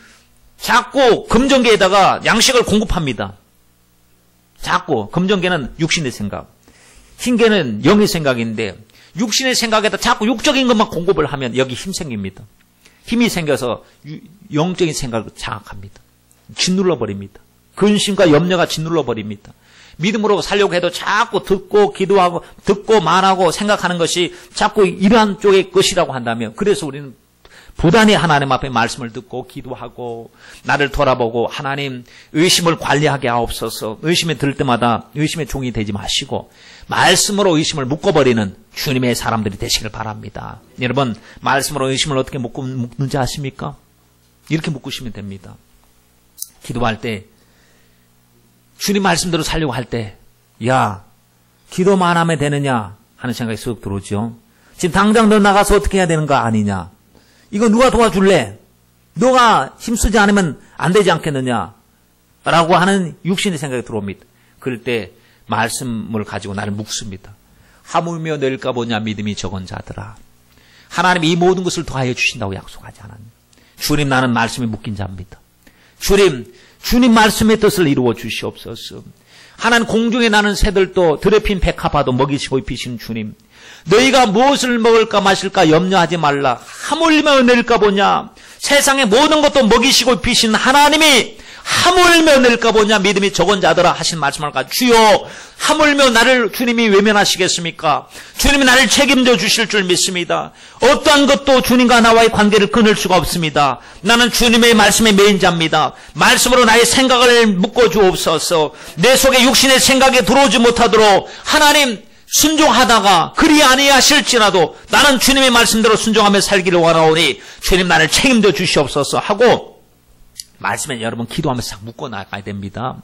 S1: 자꾸 검정개에다가 양식을 공급합니다. 자꾸 검정개는 육신의 생각, 흰개는 영의 생각인데 육신의 생각에다 자꾸 육적인 것만 공급을 하면 여기 힘 생깁니다. 힘이 생겨서 영적인 생각을 장악합니다. 짓눌러 버립니다. 근심과 염려가 짓눌러 버립니다. 믿음으로 살려고 해도 자꾸 듣고 기도하고 듣고 말하고 생각하는 것이 자꾸 이러한 쪽의 것이라고 한다면, 그래서 우리는 부단히 하나님 앞에 말씀을 듣고 기도하고 나를 돌아보고 하나님 의심을 관리하게 하옵소서. 의심이 들 때마다 의심의 종이 되지 마시고 말씀으로 의심을 묶어버리는 주님의 사람들이 되시길 바랍니다. 여러분, 말씀으로 의심을 어떻게 묶는지 아십니까? 이렇게 묶으시면 됩니다. 기도할 때 주님 말씀대로 살려고 할 때, 야, 기도만 하면 되느냐 하는 생각이 쓱 들어오죠. 지금 당장 너 나가서 어떻게 해야 되는 거 아니냐? 이거 누가 도와줄래? 너가 힘쓰지 않으면 안 되지 않겠느냐? 라고 하는 육신의 생각이 들어옵니다. 그럴 때 말씀을 가지고 나를 묶습니다. 하물며 낼까 보냐 믿음이 적은 자들아. 하나님이 이 모든 것을 더하여 주신다고 약속하지 않았냐? 주님, 나는 말씀에 묶인 자입니다. 주님 말씀의 뜻을 이루어 주시옵소서. 하나님, 공중에 나는 새들도 드레핀 백합화도 먹이시고 입히시는 주님, 너희가 무엇을 먹을까 마실까 염려하지 말라. 하물며 낼까 보냐. 세상의 모든 것도 먹이시고 입히신 하나님이 하물며 낼까 보냐 믿음이 적은 자들아 하신 말씀을 가지고, 주여, 하물며 나를 주님이 외면하시겠습니까? 주님이 나를 책임져 주실 줄 믿습니다. 어떠한 것도 주님과 나와의 관계를 끊을 수가 없습니다. 나는 주님의 말씀에 매인 자입니다. 말씀으로 나의 생각을 묶어 주옵소서. 내 속에 육신의 생각이 들어오지 못하도록 하나님 순종하다가 그리 아니하실지라도 나는 주님의 말씀대로 순종하며 살기를 원하오니 주님 나를 책임져 주시옵소서 하고 말씀에 여러분 기도하면서 싹 묶어 나가야 됩니다.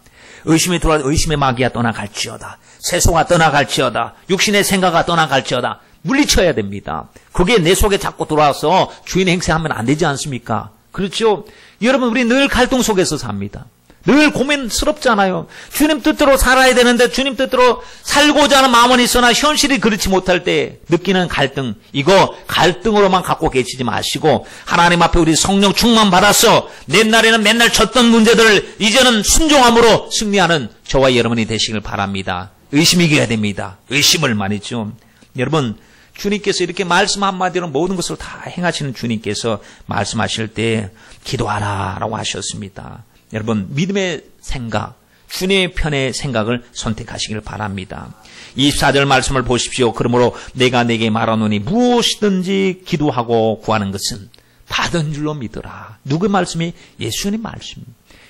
S1: 의심이 들어와서 의심의 마귀가 떠나갈지어다. 세속아 떠나갈지어다. 육신의 생각아 떠나갈지어다. 물리쳐야 됩니다. 그게 내 속에 자꾸 들어와서 주인 행세하면 안 되지 않습니까? 그렇죠? 여러분, 우리 늘 갈등 속에서 삽니다. 늘 고민스럽잖아요. 주님 뜻대로 살아야 되는데 주님 뜻대로 살고자 하는 마음은 있으나 현실이 그렇지 못할 때 느끼는 갈등, 이거 갈등으로만 갖고 계시지 마시고 하나님 앞에 우리 성령 충만 받아서 옛날에는 맨날 졌던 문제들을 이제는 순종함으로 승리하는 저와 여러분이 되시길 바랍니다. 의심이 이겨야 됩니다. 의심을 말이죠. 여러분, 주님께서 이렇게 말씀 한마디로 모든 것을 다 행하시는 주님께서 말씀하실 때 기도하라 라고 하셨습니다. 여러분, 믿음의 생각, 주님의 편의 생각을 선택하시길 바랍니다. 24절 말씀을 보십시오. 그러므로 내가 내게 말하노니 무엇이든지 기도하고 구하는 것은 받은 줄로 믿으라. 누구의 말씀이? 예수님 말씀.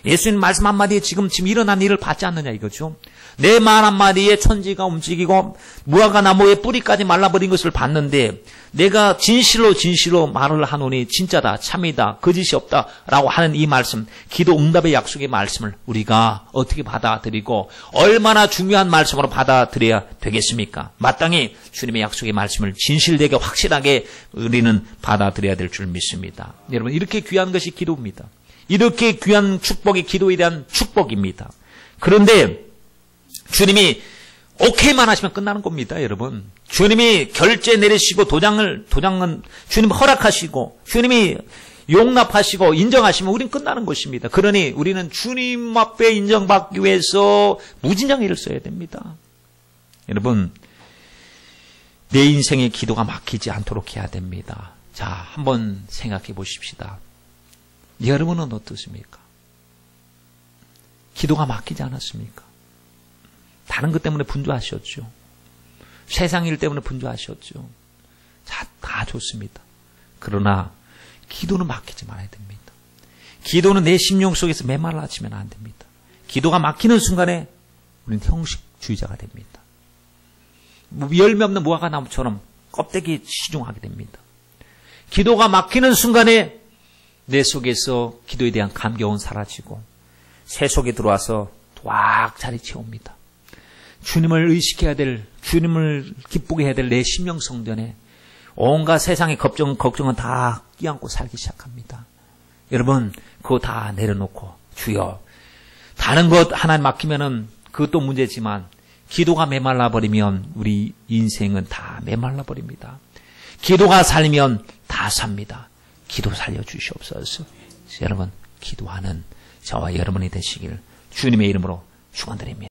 S1: 예수님 말씀 한마디에 지금 일어난 일을 받지 않느냐 이거죠. 내 말 한마디에 천지가 움직이고 무화과 나무의 뿌리까지 말라버린 것을 봤는데 내가 진실로 말을 하노니 진짜다, 참이다, 거짓이 없다라고 하는 이 말씀, 기도 응답의 약속의 말씀을 우리가 어떻게 받아들이고 얼마나 중요한 말씀으로 받아들여야 되겠습니까? 마땅히 주님의 약속의 말씀을 진실되게 확실하게 우리는 받아들여야 될 줄 믿습니다. 여러분, 이렇게 귀한 것이 기도입니다. 이렇게 귀한 축복이 기도에 대한 축복입니다. 그런데 주님이 오케이만 하시면 끝나는 겁니다, 여러분. 주님이 결제 내리시고 도장은 주님 허락하시고 주님이 용납하시고 인정하시면 우린 끝나는 것입니다. 그러니 우리는 주님 앞에 인정받기 위해서 무진장애를 써야 됩니다. 여러분, 내 인생의 기도가 막히지 않도록 해야 됩니다. 자, 한번 생각해 보십시다. 여러분은 어떻습니까? 기도가 막히지 않았습니까? 다른 것 때문에 분주하셨죠. 세상 일 때문에 분주하셨죠. 자, 다 좋습니다. 그러나 기도는 막히지 말아야 됩니다. 기도는 내 심령 속에서 메말라지면 안 됩니다. 기도가 막히는 순간에 우리는 형식주의자가 됩니다. 열매 없는 무화과 나무처럼 껍데기 시중하게 됩니다. 기도가 막히는 순간에 내 속에서 기도에 대한 감격은 사라지고 새 속에 들어와서 꽉 자리 채웁니다. 주님을 의식해야 될, 주님을 기쁘게 해야 될 내 심령 성전에 온갖 세상의 걱정은 다 끼안고 살기 시작합니다. 여러분, 그거 다 내려놓고 주여, 다른 것 하나님 맡기면은 그것도 문제지만 기도가 메말라 버리면 우리 인생은 다 메말라 버립니다. 기도가 살면 다 삽니다. 기도 살려주시옵소서. 여러분, 기도하는 저와 여러분이 되시길 주님의 이름으로 축원드립니다.